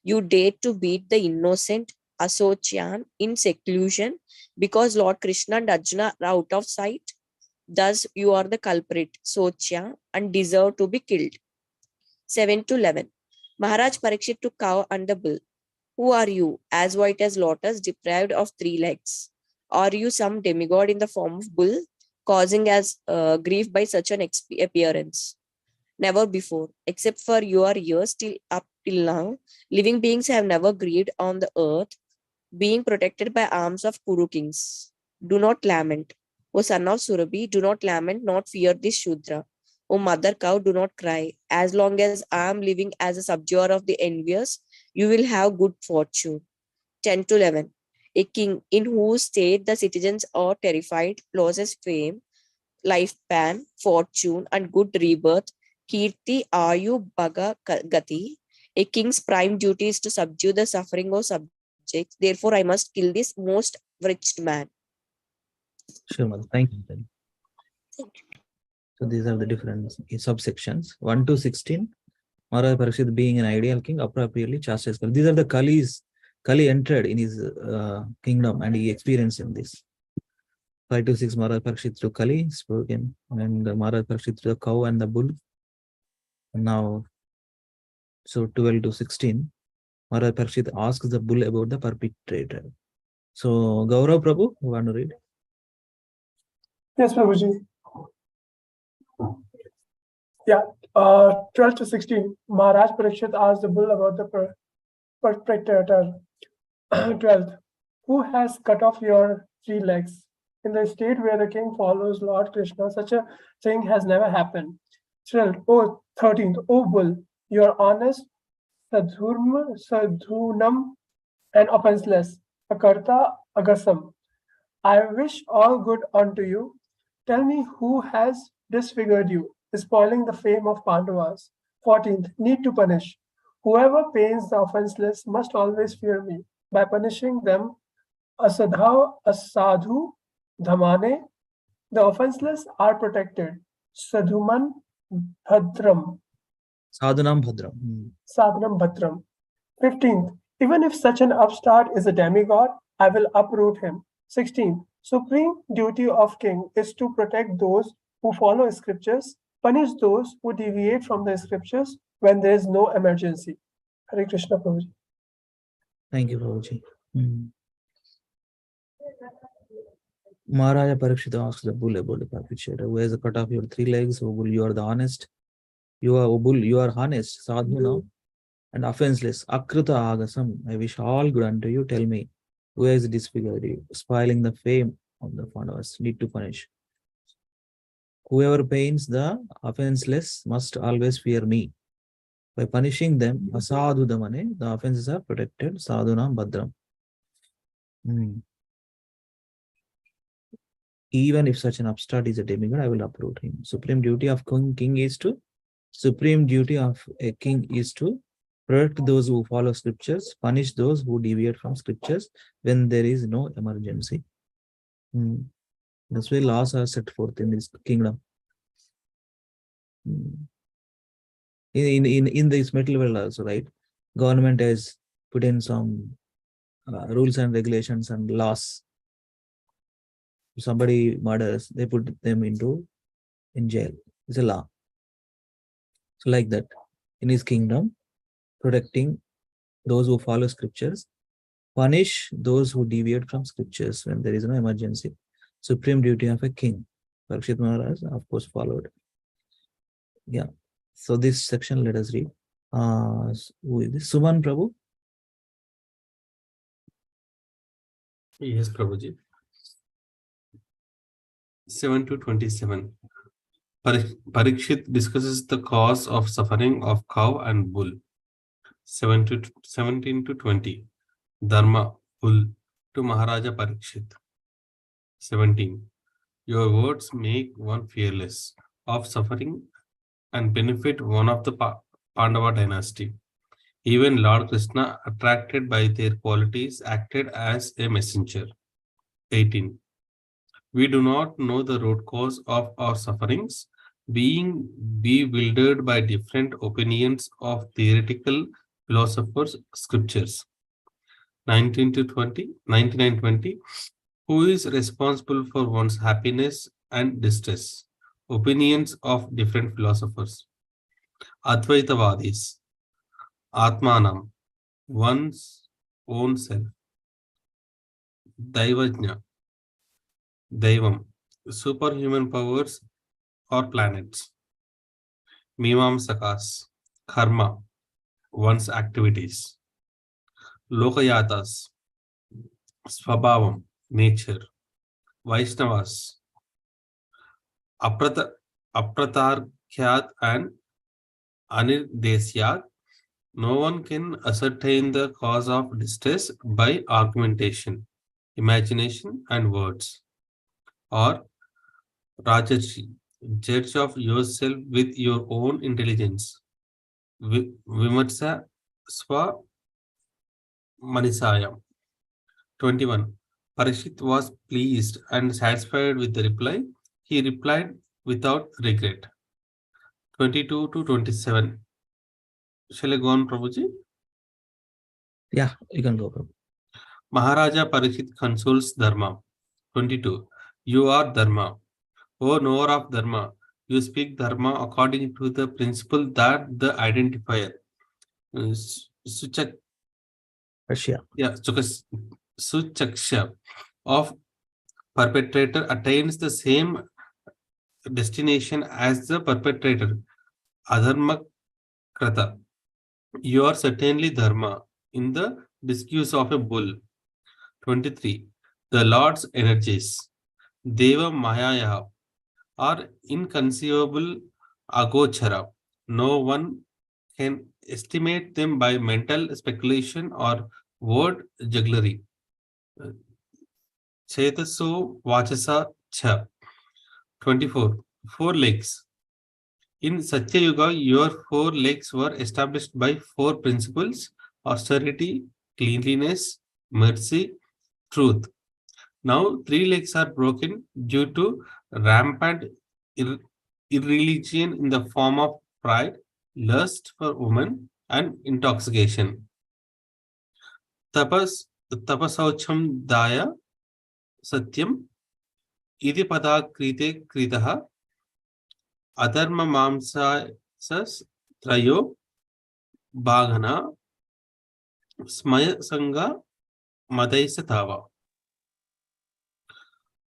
You dare to beat the innocent, Asocyan, in seclusion because Lord Krishna and Arjuna are out of sight. Thus, you are the culprit, Sochya, and deserve to be killed. 7 to 11. Maharaj Parikshit to cow and the bull. Who are you, as white as lotus, deprived of 3 legs? Are you some demigod in the form of bull, causing us grief by such an appearance? Never before, except for your years up till now, living beings have never grieved on the earth, being protected by arms of Kuru kings. Do not lament. O son of Surabhi, do not lament, not fear this Shudra. O mother cow, do not cry. As long as I am living as a subduer of the envious, you will have good fortune. 10 to 11. A king in whose state the citizens are terrified, loses fame, lifespan, fortune, and good rebirth. Kirti Ayu Bhaga Gati. A king's prime duty is to subdue the suffering of subjects. Therefore, I must kill this most wretched man. Sure, ma'am. Thank you. Thank you. So these are the different subsections. 1 to 16. Maharaj Parikshit, being an ideal king, appropriately chastises Kali. These are the Kalis. Kali entered in his kingdom and he experienced in this. 5 to 6, Maharaj Parikshit to Kali spoken, and Maharaj Parikshit to the cow and the bull. And now, so 12 to 16, Maharaj Parikshit asks the bull about the perpetrator. So, Gaurav Prabhu, you want to read? Yes, Prabhuji. Yeah, 12 to 16. Maharaj Parikshit asked the bull about the perpetrator. 12th. Who has cut off your 3 legs? In the state where the king follows Lord Krishna, such a thing has never happened. 13th. O bull, you are honest, sadhunam, and offenseless. Akarta agasam. I wish all good unto you. Tell me who has disfigured you, spoiling the fame of Pandavas. 14th. Need to punish. Whoever pains the offenseless must always fear me. By punishing them, asadhu, dhamane, the offenseless are protected. Sadhuman bhadram, Sadhanam Bhadram. sadhanam bhadram. 15th. Even if such an upstart is a demigod, I will uproot him. 16th. Supreme duty of king is to protect those who follow scriptures, punish those who deviate from the scriptures when there is no emergency. Hare Krishna Prabhuji. Thank you, Prabhuji. Maharaja Parikshit asks the bull about the perpetrator. Who has cut off your 3 legs? O bull, you are the honest. You are, O bull, you are honest, sadhu now, and offenseless. Akrita agasam. I wish all good unto you. Tell me, who has disfigured you, spoiling the fame of the Pandavas? Need to punish. Whoever pains the offenseless must always fear me. By punishing them, asadhu damane, the offenses are protected. Sadhunam bhadram. Even if such an upstart is a demigod, I will uproot him. Supreme duty of king is to protect those who follow scriptures, punish those who deviate from scriptures when there is no emergency. That's why laws are set forth in this kingdom. In this material world also, right? Government has put in some rules and regulations and laws. If somebody murders, they put them in jail. It's a law. So like that, in his kingdom, protecting those who follow scriptures, punish those who deviate from scriptures when there is no emergency. Supreme duty of a king. Parikshit Maharaj, of course, followed. Yeah. So this section, let us read. Who is this? Suman Prabhu? Yes, Prabhuji. 7 to 27. Parikshit discusses the cause of suffering of cow and bull. 17 to 20. Dharma, bull, to Maharaja Parikshit. 17. Your words make one fearless of suffering and benefit one of the Pandava dynasty. Even Lord Krishna, attracted by their qualities, acted as a messenger. 18. We do not know the root cause of our sufferings, being bewildered by different opinions of theoretical philosophers' scriptures. 19 to 20, 19 and 20. Who is responsible for one's happiness and distress? Opinions of different philosophers. Advaitavadis. Atmanam, one's own self. Daivajna, Daivam, superhuman powers or planets. Mimamsakas, karma, one's activities. Lokayatas, swabhavam, nature. Vaishnavas, apratarkhyat and anirdesyat. No one can ascertain the cause of distress by argumentation, imagination, and words. Or Rajarshi, judge of yourself with your own intelligence. Vimarsa swa manisayam. 21. Parikshit was pleased and satisfied with the reply. He replied without regret. 22 to 27. Shall I go on, Prabhuji? Yeah, you can go, Prabhu. Maharaja Parikshit consoles Dharma. 22. You are Dharma. O knower of Dharma, you speak Dharma according to the principle that the identifier, Russia. Yeah, Suchaksha of perpetrator attains the same destination as the perpetrator. Adharma krata. You are certainly dharma in the discourse of a bull. 23. The Lord's energies. Deva Mayaya are inconceivable agochara. No one can estimate them by mental speculation or word jugglery. Chetaso Vachasa Cha. 24. 4 legs. In Satya Yuga, your 4 legs were established by 4 principles: austerity, cleanliness, mercy, truth. Now 3 legs are broken due to rampant irreligion in the form of pride, lust for women, and intoxication. Tapasaucham daya satyam iti padakrite kritaha adharma mamsas trayo bhagana smaya sanga madaisatava.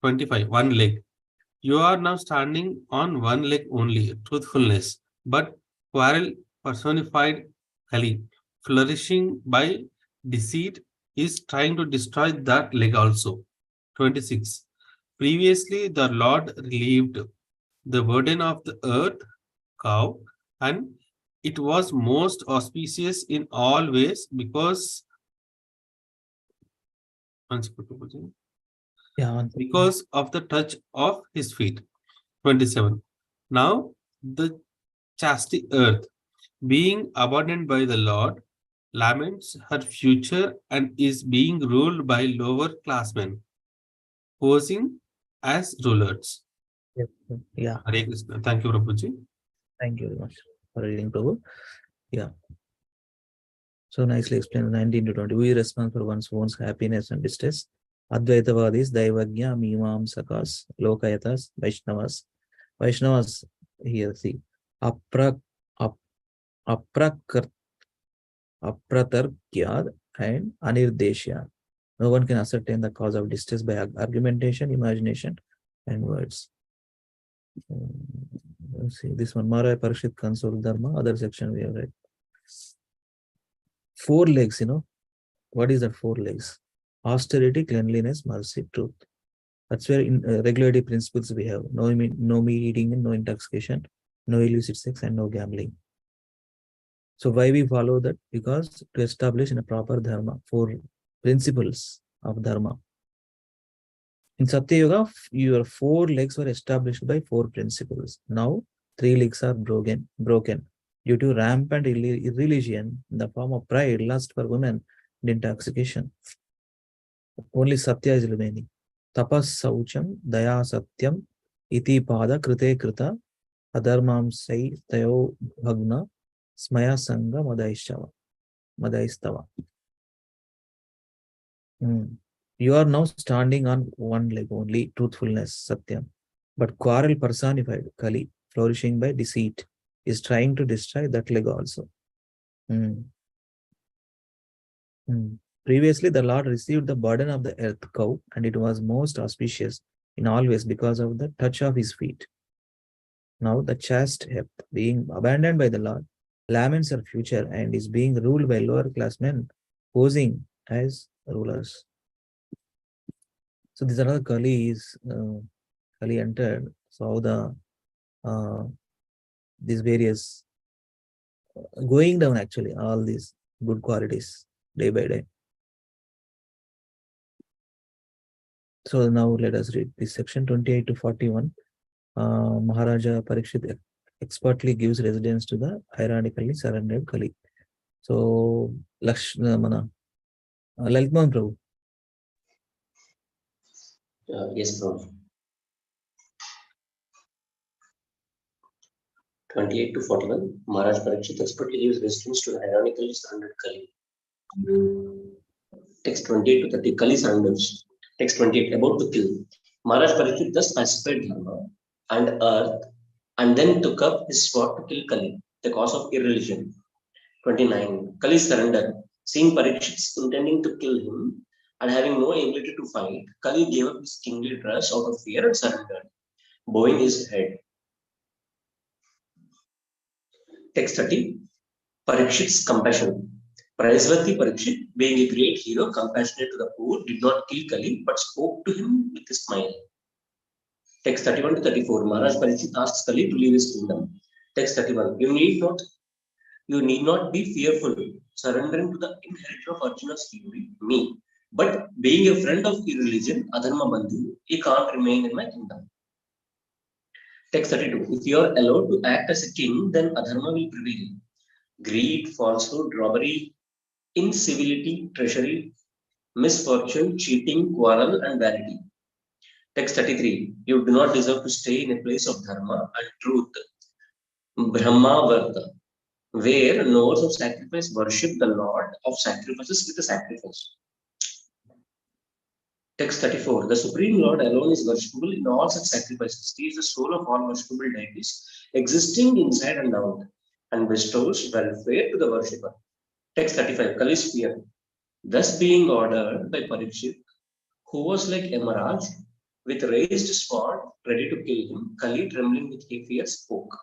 25. 1 leg. You are now standing on 1 leg only, truthfulness, but quarrel personified Kali, flourishing by deceit, is trying to destroy that leg also. 26. Previously, the Lord relieved the burden of the earth, cow, and it was most auspicious in all ways because because of the touch of his feet. 27. Now the chastity earth, being abandoned by the Lord, laments her future and is being ruled by lower classmen, posing as rulers. Yeah. Hare Krishna. Thank you, Prabhuji. Thank you very much for reading, Prabhu. Yeah. So nicely explained. 19 to 20. Who is responsible for one's own happiness and distress? Advaitavadis, Daivagya, Mimamsakas, Lokayatas, Vaishnavas. Vaishnavas here, see, Apratarkyad and Anirdeshya. No one can ascertain the cause of distress by argumentation, imagination, and words. Let's see, this one, Maharaj Parikshit Console Dharma, other section we have read. 4 legs, what is that 4 legs? Austerity, cleanliness, mercy, truth. That's where in regulative principles we have no meat eating and no intoxication, no illicit sex and no gambling. So why we follow that? Because to establish in a proper dharma, 4 principles of dharma. In Satya Yuga, your 4 legs were established by 4 principles. Now 3 legs are broken due to rampant irreligion in the form of pride, lust for women, and intoxication. Only Satya is remaining. Tapas saucham daya satyam iti pada krite krita adharmam sai tayo bhagna smaya sanga madaistava. You are now standing on 1 leg only, truthfulness, satyam. But quarrel personified, Kali, flourishing by deceit, is trying to destroy that leg also. Previously, the Lord received the burden of the earth, cow, and it was most auspicious in all ways because of the touch of his feet. Now, the chaste earth, being abandoned by the Lord, laments her future and is being ruled by lower class men, posing as rulers. So, these are all Kali entered. So, these various going down actually, all these good qualities day by day. So now let us read this section 28 to 41. Maharaja Parikshit expertly gives residence to the ironically surrendered Kali. So Lalitman Prabhu. Yes, Prabhu. 28 to 41. Maharaj Parikshit expertly gives residence to the ironically surrendered Kali. Text 28 to 30. Kali surrenders. Text 28, about to kill. Maharaj Parikshit thus pacified Dharma and earth and then took up his sword to kill Kali, the cause of irreligion. 29. Kali surrendered. Seeing Parikshit intending to kill him and having no ability to fight, Kali gave up his kingly dress out of fear and surrendered, bowing his head. Text 30. Parikshit's compassion. Praiseworthy Parikshit, being a great hero, compassionate to the poor, did not kill Kali but spoke to him with a smile. Text 31 to 34. Maharaj Parikshit asks Kali to leave his kingdom. Text 31. You need not be fearful, surrendering to the inheritor of Arjuna's fury, me. But being a friend of irreligion, Adharma Bandhu, he can't remain in my kingdom. Text 32. If you are allowed to act as a king, then Adharma will prevail. Greed, falsehood, robbery, incivility, treachery, misfortune, cheating, quarrel, and vanity. Text 33. You do not deserve to stay in a place of dharma and truth, Brahma Varta, where knowers of sacrifice worship the Lord of sacrifices with a sacrifice. Text 34. The Supreme Lord alone is worshipable in all such sacrifices. He is the soul of all worshipable deities, existing inside and out, and bestows welfare to the worshipper. Text 35. Kali's fear. Thus being ordered by Parikshit, who was like a Maharaj, with raised sword ready to kill him, Kali, trembling with fear, spoke.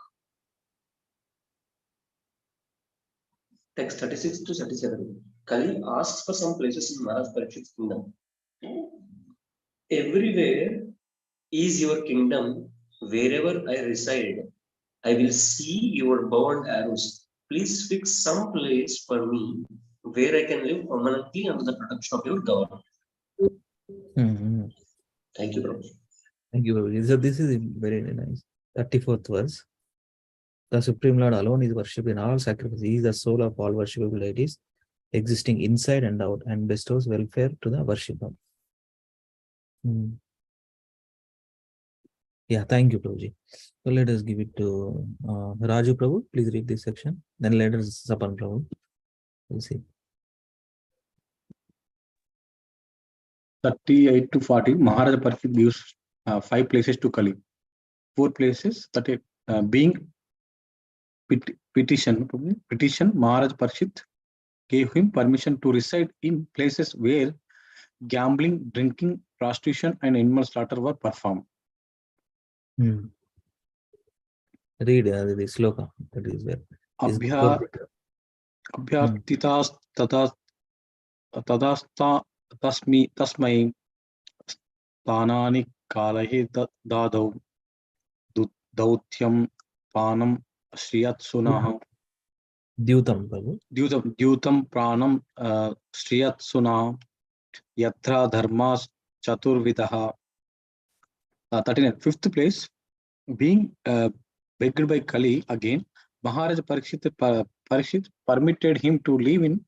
Text 36 to 37. Kali asks for some places in Maharaj Parikshit's kingdom. Everywhere is your kingdom. Wherever I reside, I will see your bow and arrows. Please fix some place for me where I can live permanently under the protection of your government. Thank you, Prabhu. Thank you, Prabhuji. So this is very nice. 34th verse. The Supreme Lord alone is worshipped in all sacrifices. He is the soul of all worshipable deities, existing inside and out, and bestows welfare to the worshipper. Yeah, thank you, Prabhuji. So let us give it to Raju Prabhu. Please read this section. Then let us Sapan Prabhu. We'll see. 38 to 40. Maharaj Parikshit gives 5 places to Kali. 4 places that being petition, Maharaj Parikshit gave him permission to reside in places where gambling, drinking, prostitution, and animal slaughter were performed. Read the sloka. That is where. Abhyartitas tasmai tanani kalahe dadau dautyam panam shriyatsunaha. Dyutam pranam shriyatsunaha yatra dharmas chaturvidaha. 39. 5th place, being begged by Kali again, Maharaj Parikshit permitted him to live in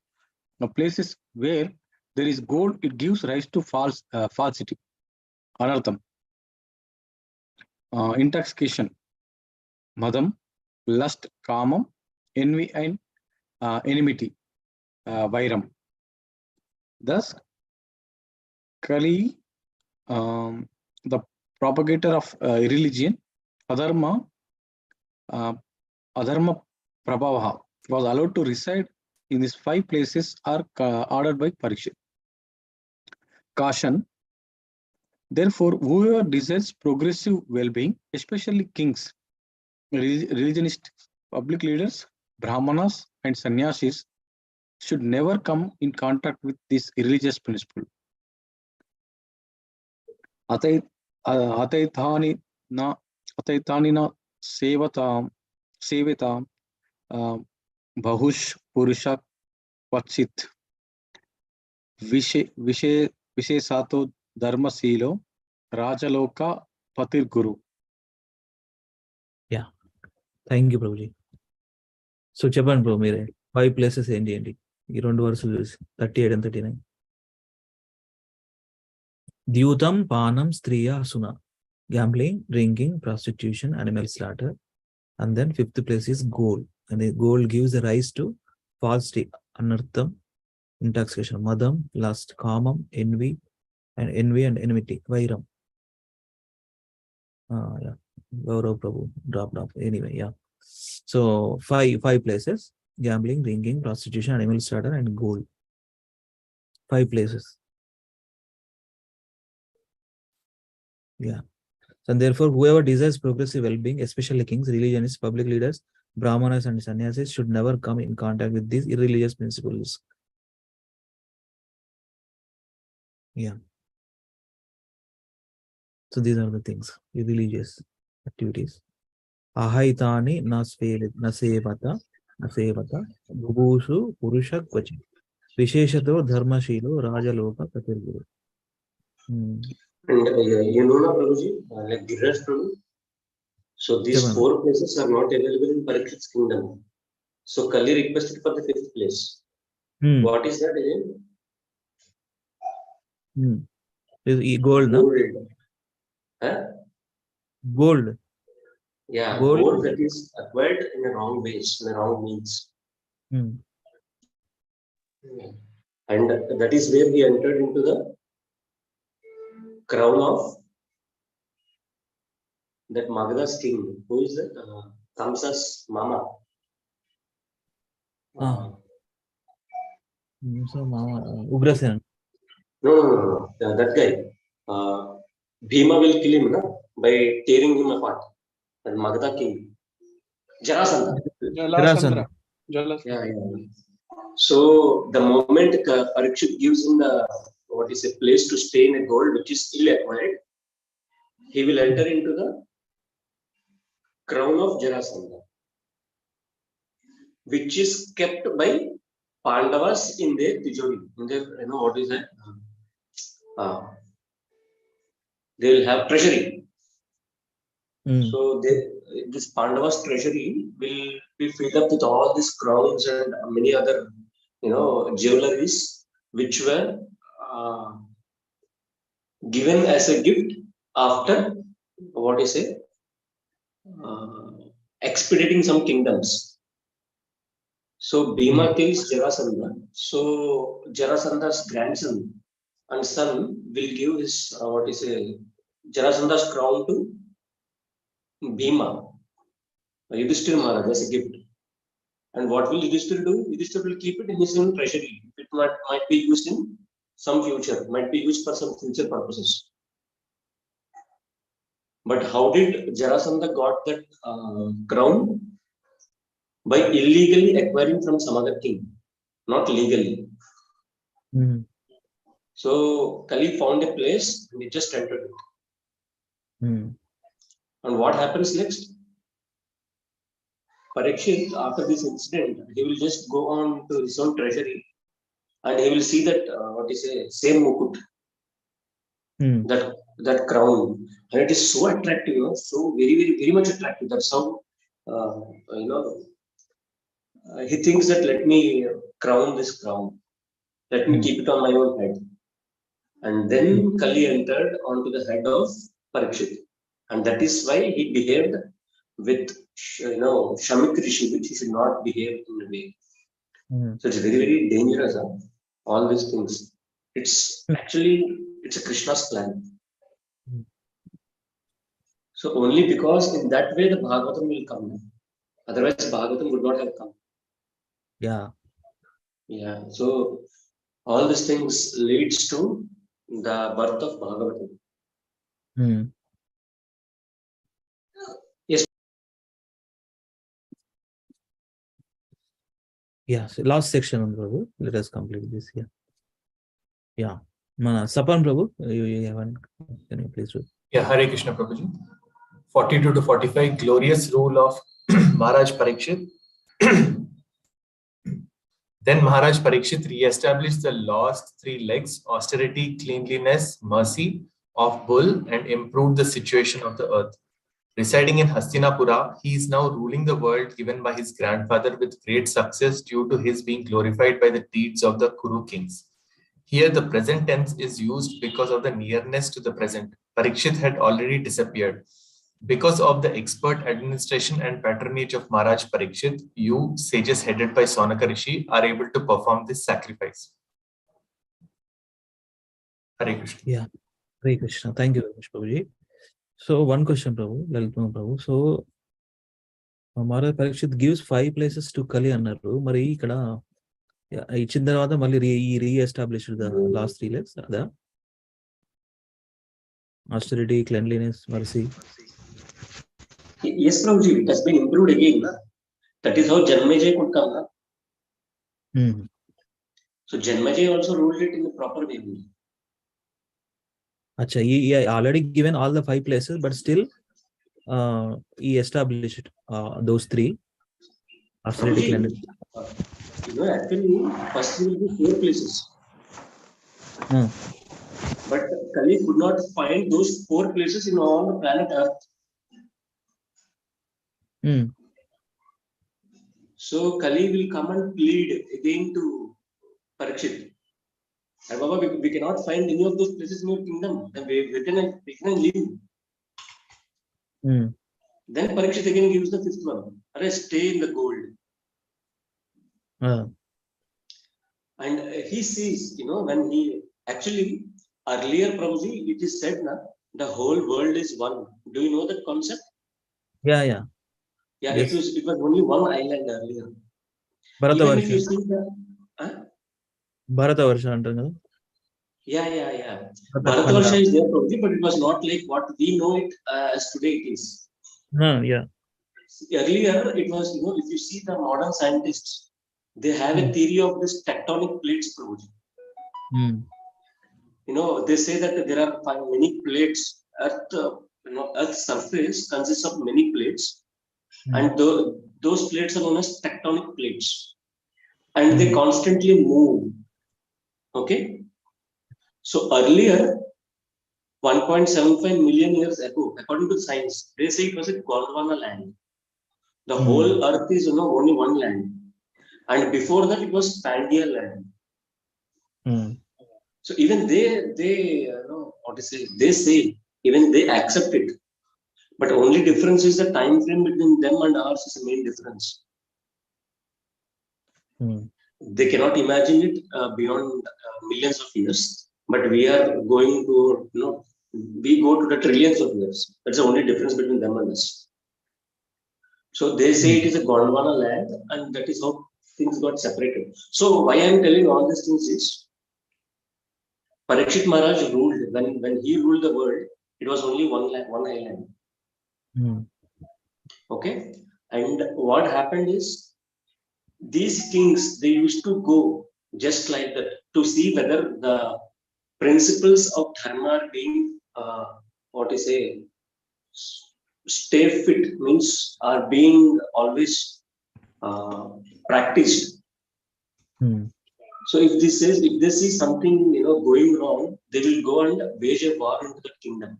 places where there is gold. It gives rise to falsity, anartham, intoxication, madam, lust, kamam, envy, and enmity, vairam. Thus, Kali, the propagator of religion, adharma prabhava, was allowed to reside in these 5 places are ordered by Parikshit. Caution. Therefore, whoever desires progressive well-being, especially kings, religionists, public leaders, brahmanas, and sannyasis, should never come in contact with this religious principle. Ataitani na sevatam bahush purusha kvachit vishesato dharmasilo rajaloka patir guru. Yeah, thank you, Prabhuji. So Chapan Prabhu, mere 5 places ఏంటి ఈ 2 verses 38 and 39. Dyutam panam striya asuna, gambling, drinking, prostitution, animal slaughter, and then 5th place is gold, and the gold gives the rise to falsity, anartham, intoxication, madam, lust, kamam, envy and enmity, vairam. Yeah, Gaurav Prabhu dropped off anyway. Yeah, so 5 places: gambling, drinking, prostitution, animal slaughter, and gold. 5 places. Yeah. So therefore, whoever desires progressive well-being, especially kings, religionists, public leaders, brahmanas, and sannyasis, should never come in contact with these irreligious principles. Yeah. So these are the things, irreligious activities. Ahaitani nasevata bubushu purusha kvachi. Visheshato dharmashilo rajaloka katirguru. And you know, na, Prabhuji, like Dhiraj Prabhu. So these Seven. 4 places are not available in Parikshit's kingdom. So Kali requested for the 5th place. What is that again? Gold, no? Gold. Huh? Gold. Yeah, Gold. gold that is acquired in the wrong ways, in the wrong means. And that is where he entered into the crown of that Magadha's king. Who is that? Kamsa's mama. So Mama Ugrasen. No. That guy. Bhima will kill him, no? By tearing him apart. That Magadha king. Jarasandha. Yeah. So the moment Parikshit gives him the place to stay in a gold which is still acquired, he will enter into the crown of Jarasandha, which is kept by Pandavas in their Tijori. In their, what is that? They will have treasury. So this Pandavas treasury will be filled up with all these crowns and many other, jewelries which were given as a gift after expediting some kingdoms. So Bhima kills Jarasandha. So Jarasandha's grandson and son will give his Jarasandha's crown to Bhima, Yudhishthira Maharaj, as a gift. And what will Yudhishthira do? Yudhishthira will keep it in his own treasury. It might be used in some future, might be used for some future purposes. But how did Jarasandha got that crown? By illegally acquiring from some other king, not legally. So Kali found a place and he just entered it. And what happens next? Parikshit, after this incident, he will just go on to his own treasury and he will see that same mukut, that crown, and it is so attractive, so very much attractive. That's how he thinks that let me crown this crown, let me keep it on my own head. And then Kali entered onto the head of Parikshit, and that is why he behaved with Shamik Rishi, which he should not behave in a way. So it's very dangerous. All these things. It's a Krishna's plan. So only because in that way the Bhagavatam will come. Otherwise, Bhagavatam would not have come. Yeah. So all these things leads to the birth of Bhagavatam. Yes. Yeah. So last section on Prabhu. Let us complete this here. Yeah. Sapan Prabhu, you have one. Can you please do? Yeah, Hare Krishna Prabhuji. 42 to 45, glorious rule of Maharaj Parikshit. Then Maharaj Parikshit re-established the lost 3 legs, austerity, cleanliness, mercy of bull, and improved the situation of the earth. Residing in Hastinapura, he is now ruling the world given by his grandfather with great success due to his being glorified by the deeds of the Kuru kings. Here the present tense is used because of the nearness to the present. Parikshit had already disappeared. Because of the expert administration and patronage of Maharaj Parikshit, you, sages headed by Sonaka Rishi, are able to perform this sacrifice. Hare Krishna. Yeah, Hare Krishna. Thank you very much, Prabhuji. So one question, Prabhu, Lalitma Prabhu. So Maharaj Parikshit gives 5 places to Kali Annaru. Mari ikkada ఇచ్చిన తర్వాత మళ్ళీ re-establish the last 3 legs అదా austerity, cleanliness, mercy. Yes, Prabhuji, it has been improved again. Na? That is how Janmejay could come. Na? So Janmejay also ruled it in the proper way. Acha, he already given all the 5 places, but still he established those 3. Austerity, cleanliness. Actually, first will be 4 places. But Kali could not find those 4 places in all the planet Earth. So Kali will come and plead again to Parikshit. And Baba, we cannot find any of those places in your kingdom. Then we can leave. Then Parikshit again gives the 5th one. Stay in the gold. And he sees, when he actually earlier, Prabhuji, it is said that the whole world is one. Do you know that concept? Yeah. Yeah, yes. It was only one island earlier. Even if you see the Bharatavarsha antaru kada. Yeah. Bharatavarsha is there, Prabhuji, but it was not like what we know it as today it is. Yeah. Earlier, it was, if you see the modern scientists, they have a theory of this tectonic plates, Prabhuji. They say that there are many plates. Earth's surface consists of many plates, and those plates are known as tectonic plates, and they constantly move. Okay, so earlier, 1.75 million years ago, according to science, they say it was a Gondwana land. The whole Earth is only one land, and before that it was Pangaea land. So even they say, even they accept it. But only difference is the time frame between them and ours is the main difference. They cannot imagine it beyond millions of years, but we are going to, we go to the trillions of years. That's the only difference between them and us. So they say it is a Gondwana land, and that is how things got separated. So why I am telling all these things is, Parikshit Maharaj ruled, when he ruled the world, it was only one island. Okay, and what happened is, these kings, they used to go just like that to see whether the principles of dharma are being stay fit, means are being always practiced. So if they see something going wrong, they will go and wage a war into the kingdom.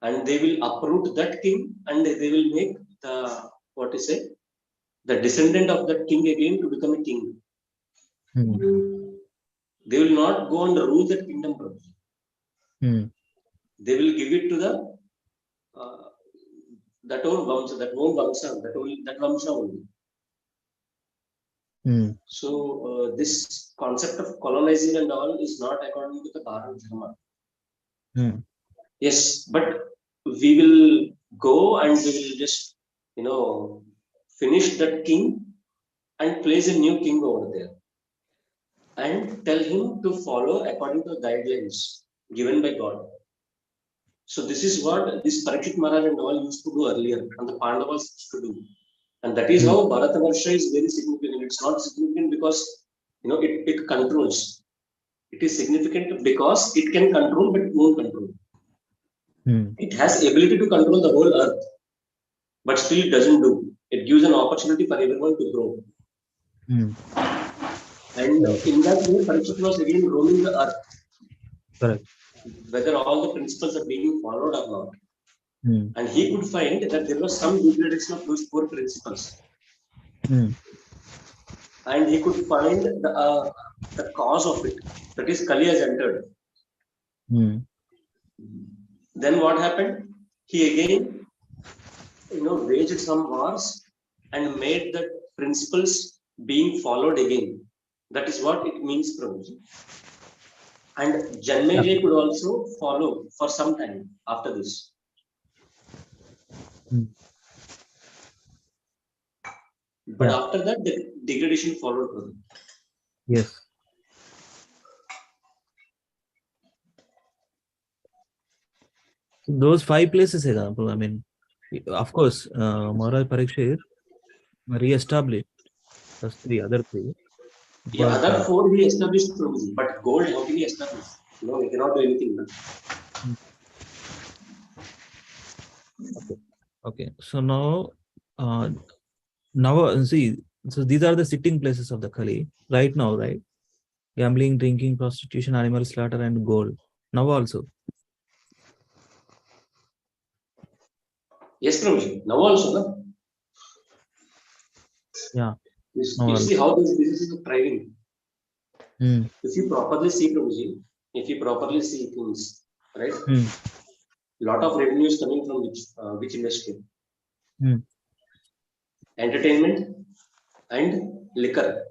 And they will uproot that king, and they will make the descendant of that king again to become a king. They will not go and rule that kingdom properly. They will give it to that Vamsa only. So this concept of colonizing and all is not according to the Bharat Dharma. Yes, but we will go and we will just finish that king and place a new king over there, and tell him to follow according to the guidelines given by God. So this is what this Parikshit Maharaj and all used to do earlier, and the Pandavas used to do. And that is how Bharatavarsha is very significant. It's not significant because it controls. It is significant because it can control, but it won't control. It has ability to control the whole earth, but still it doesn't do. It gives an opportunity for everyone to grow. And in that way, Parikshit was again roaming the earth. Correct. Whether all the principles are being followed or not. And he could find that there was some degradation of those 4 principles. And he could find the cause of it. That is, Kali has entered. Then what happened? He again, waged some wars and made the principles being followed again. That is what it means, Prabhuji. And Janmejay could also follow for some time after this. But after that, the degradation followed. Prabhu. Yes. Those 5 places, example, I mean, of course, Maharaj Parikshit re-established the 3 other 3. Yeah, But, other 4 he established, Prabhu. But gold, how can he establish? No, he cannot do anything. No? Okay. So now, see, so these are the sitting places of the Kali right now, right? Gambling, drinking, prostitution, animal slaughter, and gold. Now also. Yes, Prabhu. Now also, no? Yeah. You see how this business is thriving. If you properly see, Prabhuji, if you properly see things, right? Lot of revenue is coming from which industry? Entertainment and liquor,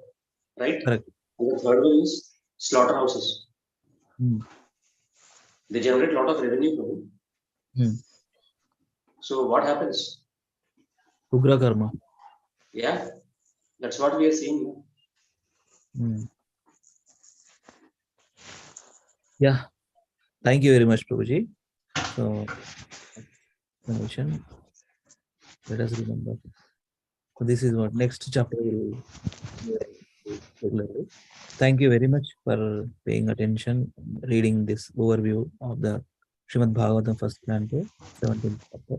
right? Correct. And the third one is slaughterhouses. They generate a lot of revenue, Prabhu. So what happens? Ugra karma. Yeah, that's what we are seeing. Yeah. Thank you very much, Prabhuji. So, explanation. Let us remember. So this is what next chapter will regularly. Thank you very much for paying attention, reading this overview of the Srimad Bhagavatam first canto, 17th chapter.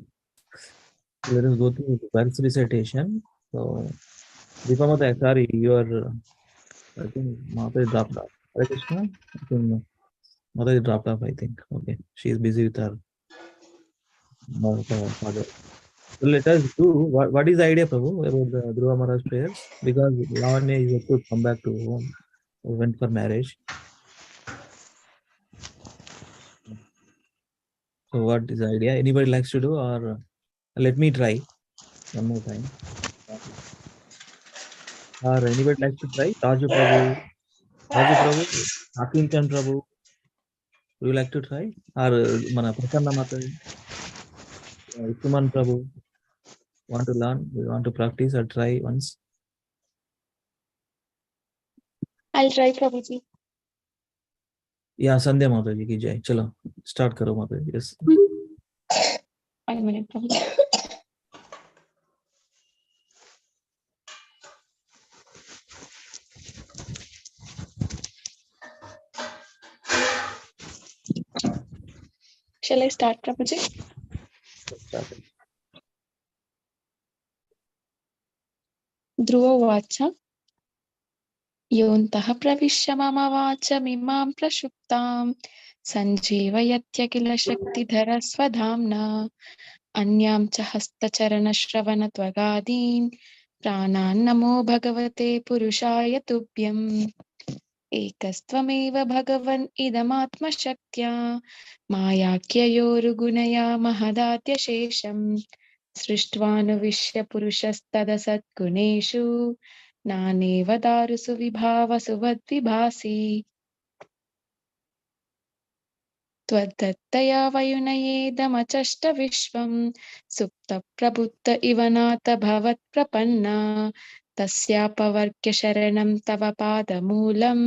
So let us go through the verse recitation. So, Dipamata, sorry, you are, I think, Mata dropped off. Hare Krishna? I think Mata dropped off, I think. Okay, she is busy with her father. So let us do, what is the idea, Prabhu, about the Dhruva Maharaj prayers? Because Lavanya is yet to come back to home, went for marriage. So what is the idea? Anybody likes to do, or let me try one more time. Or anybody likes to try? Raju Prabhu, Hakinchan Prabhu, would you like to try? Or Mana Prasanna Mata, Suman Prabhu, want to learn, we want to practice or try once? I'll try, Prabhuji. Yeah, Sandhya Mataji ki jai. Chalo, start karo Mataji. Yes. 1 minute, Prabhuji. Shall I start, Prabhuji? Start. Dhruva Vacha. योऽन्तः प्रविश्य मम वाचमिमां प्रक्षुप्तां सञ्जीवयत्य किल शक्तिधरस्वधाम्ना अन्यां च हस्तचरणश्रवणत्वगादीन् प्राणान् नमो भगवते पुरुषाय तुभ्यम् एकस्त्वमेव भगवन् इदमात्मशक्त्या मायाख्ययोरुगुणया महदाद्यशेषम् सृष्ट्वानुविश्य पुरुषस्तदसद्गुणेषु नानेव दारुषु विभावसु वद्विभासि त्वद्दत्तया वयुनयेदमचष्ट विश्वं सुप्तप्रबुद्ध इव नाथ भवत्प्रपन्ना तस्यापवर्ग्य शरणं तव पादमूलं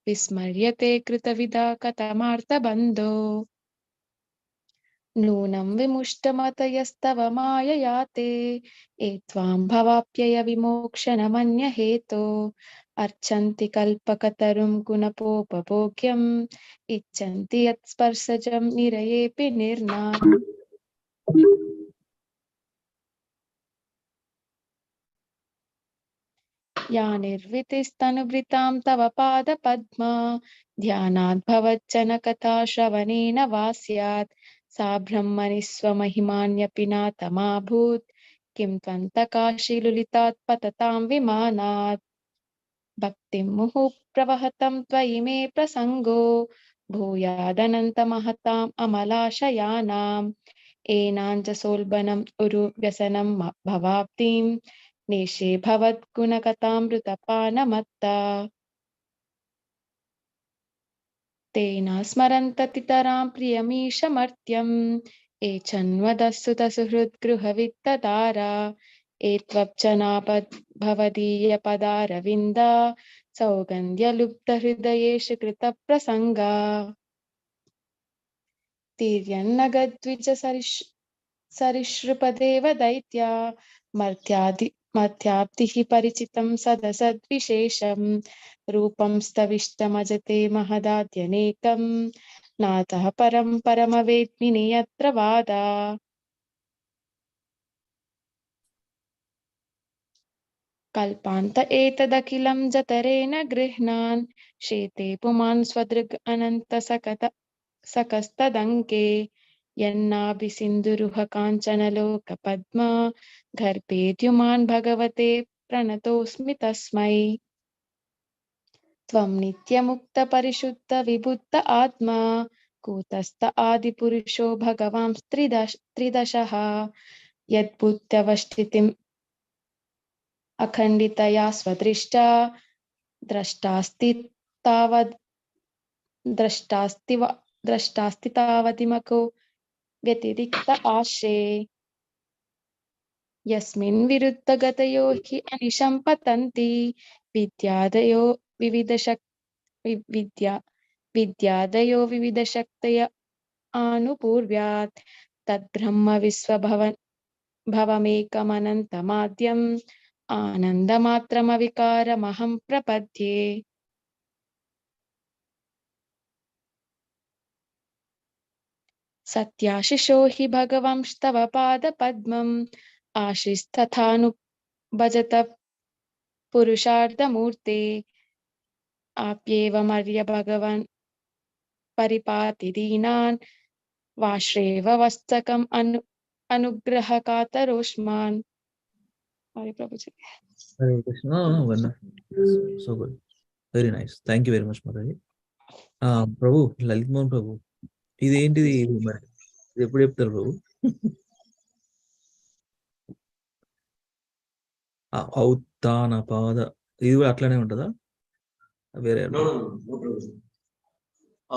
विस्मर्यते कृतविदा कथमार्तबन्धो नूनं विमुष्टमतयस्तव माययाते एत्वां भवाप्यय विमोक्षणमन्यहेतो अर्चन्ति कल्पकतरुं गुणपोपभोग्यम् इच्छन्ति यत्स्पर्शजं निरयेऽपि निर्ना या निर्वृतिस्तनुभृतां तव पादपद्मा ध्यानात् भवज्जनकथा श्रवणेन वा स्यात् सा ब्रह्मणि स्वमहिमान्यपि नातमाभूत् किं त्वन्तकाशीलुलितात् पततां विमानात् भक्तिं मुहुः प्रवहतं त्वयि मे प्रसङ्गो भूयादनन्तमहताम् अमलाशयानाम् एनाञ्जसोल्बनम् उरु व्यसनं भवाब्धिं नेशे भवद्गुणकथामृतपानमत्ता तेन स्मरन्ततितरां प्रियमीशमर्त्यम् एचन्वदस्सु तसुहृद्गृहवित्तदारा एत्वप्चनापद्भवदीयपदारविन्दा सौगन्ध्यलुप्तहृदयेषु कृतप्रसङ्गा तिर्यन्नगद्विज सरिसृपदेव दैत्या मर्त्याब्धिः परिचितं सदसद्विशेषं रूपं स्तविष्टमजते महदाद्यनेकं नातः परं परमवेद्मि यत्र वादा कल्पान्त एतदखिलं जतरेण गृह्णान् शेते पुमान् स्वदृग् अनन्तसकस्तदङ्के यन्नाभिसिन्धुरुह काञ्चनलोकपद्मा गर्भेद्युमान् भगवते प्रणतोऽस्मि तस्मै त्वं नित्यमुक्तपरिशुद्ध विबुद्ध आत्मा कूटस्थ आदिपुरुषो भगवान् त्रिदशः यद्बुद्ध्यवस्थितिम् अखण्डितया स्वदृष्टा द्रष्टास्ति तावदिमको व्यतिरिक्त आश्रे यस्मिन् विरुद्धगतयो हि अनिशं पतन्ति विद्यादयो विविधशक्तय आनुपूर्व्यात् तद्ब्रह्म विश्वभवमेकमनन्तमाद्यम् आनन्दमात्रमविकारमहं प्रपद्ये सत्याशिषो हि भगवंस्तव पादपद्मम् आशिस्तथानुभजत पुरुषार्थमूर्ते आप्येवमर्य भगवन् परिपाति दीनान् वाश्रेव वत्सकम् अनुग्रहकातरोऽस्मान्. Hare Prabhuji. Hare Krishna. Wonderful. So good. Very nice. Thank you very much, Mataji. Prabhu, Lalit Mohan Prabhu. ఇది ఏంటిది మరి ఎప్పుడు చెప్తారు ప్రభు? ఔత్తాన పాద ఇది కూడా అట్లానే ఉంటుందా వేరే?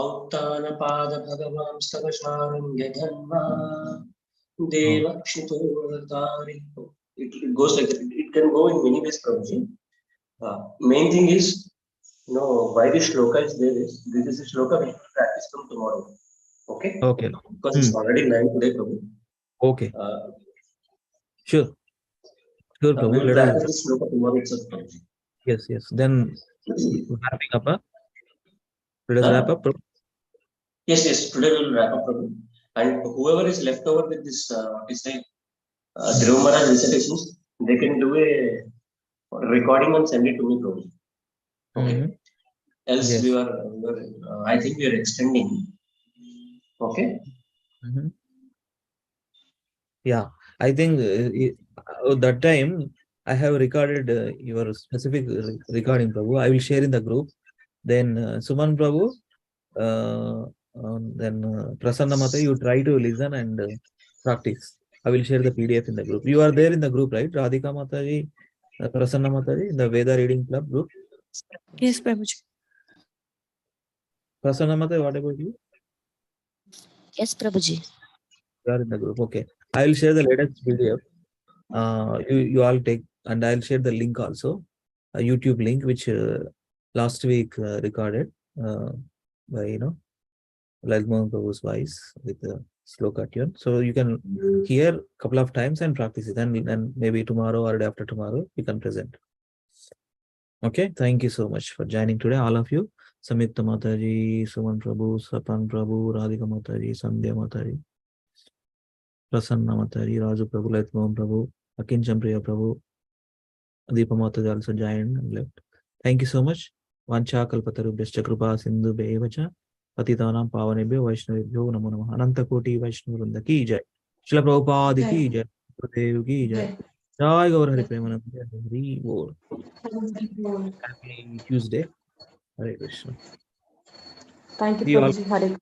ఔత్తాన పాద భగవాన్ స్తవశారంగధన్వా దేవక్షితోరతారి. It goes like that. It can go in many ways, Prabhuji. Main thing is, why this shloka is there is, this is a shloka we will practice from tomorrow. Okay? Okay. Because it's already 9 today, Prabhu. Okay. Sure, Prabhu. We will practice this shloka tomorrow itself, Prabhuji. Yes. Then wrapping up. Let us wrap up, Prabhu. Yes. Today we will wrap up, Prabhu. And whoever is left over with this, Dhruv Maharaj recitations, they can do a recording and send it to me, Prabhu. Okay. Else yes. I think we are extending. Okay. Yeah, I think that time I have recorded your specific recording, Prabhu. I will share in the group. Then Suman Prabhu, then Prasanna Mata, you try to listen and practice. I will share the PDF in the group. You are there in the group, right? Radhika Mataji, Prasanna Mataji, in the Veda Reading Club group. Yes, Prabhuji. Prasanna Mataji, what about you? Yes, Prabhuji. You are in the group. Okay. I will share the latest video. You all take, and I'll share the link also, a YouTube link which last week recorded by Lalit Mohan Prabhu's voice with the SLOKA tune. So you can hear a couple of times and practice it, and maybe tomorrow or day after tomorrow you can present. Okay. Thank you so much for joining today, all of you. Samyukta Mataji, Suman Prabhu, Sapan Prabhu, Radhika Mataji, Sandhya Mataji, Prasanna Mataji, Raju Prabhu, Lalit Mohan Prabhu, Akincham Priya Prabhu, Deepa Mataji also joined and left. Thank you so much. Vancha kalpatarubhyascha kripa sindhu bevacha patitanam pavanebhyo vaishnavebhyo namo namah. Ananta koti Vaishnav Vrinda ki jai. Srila Prabhupada ki jai. Gurudev ki jai. Jai Gaur Hari Premanand. Hari Bol. Happy Tuesday. Hare Krishna. Thank you, See you all. Prabhuji. Hare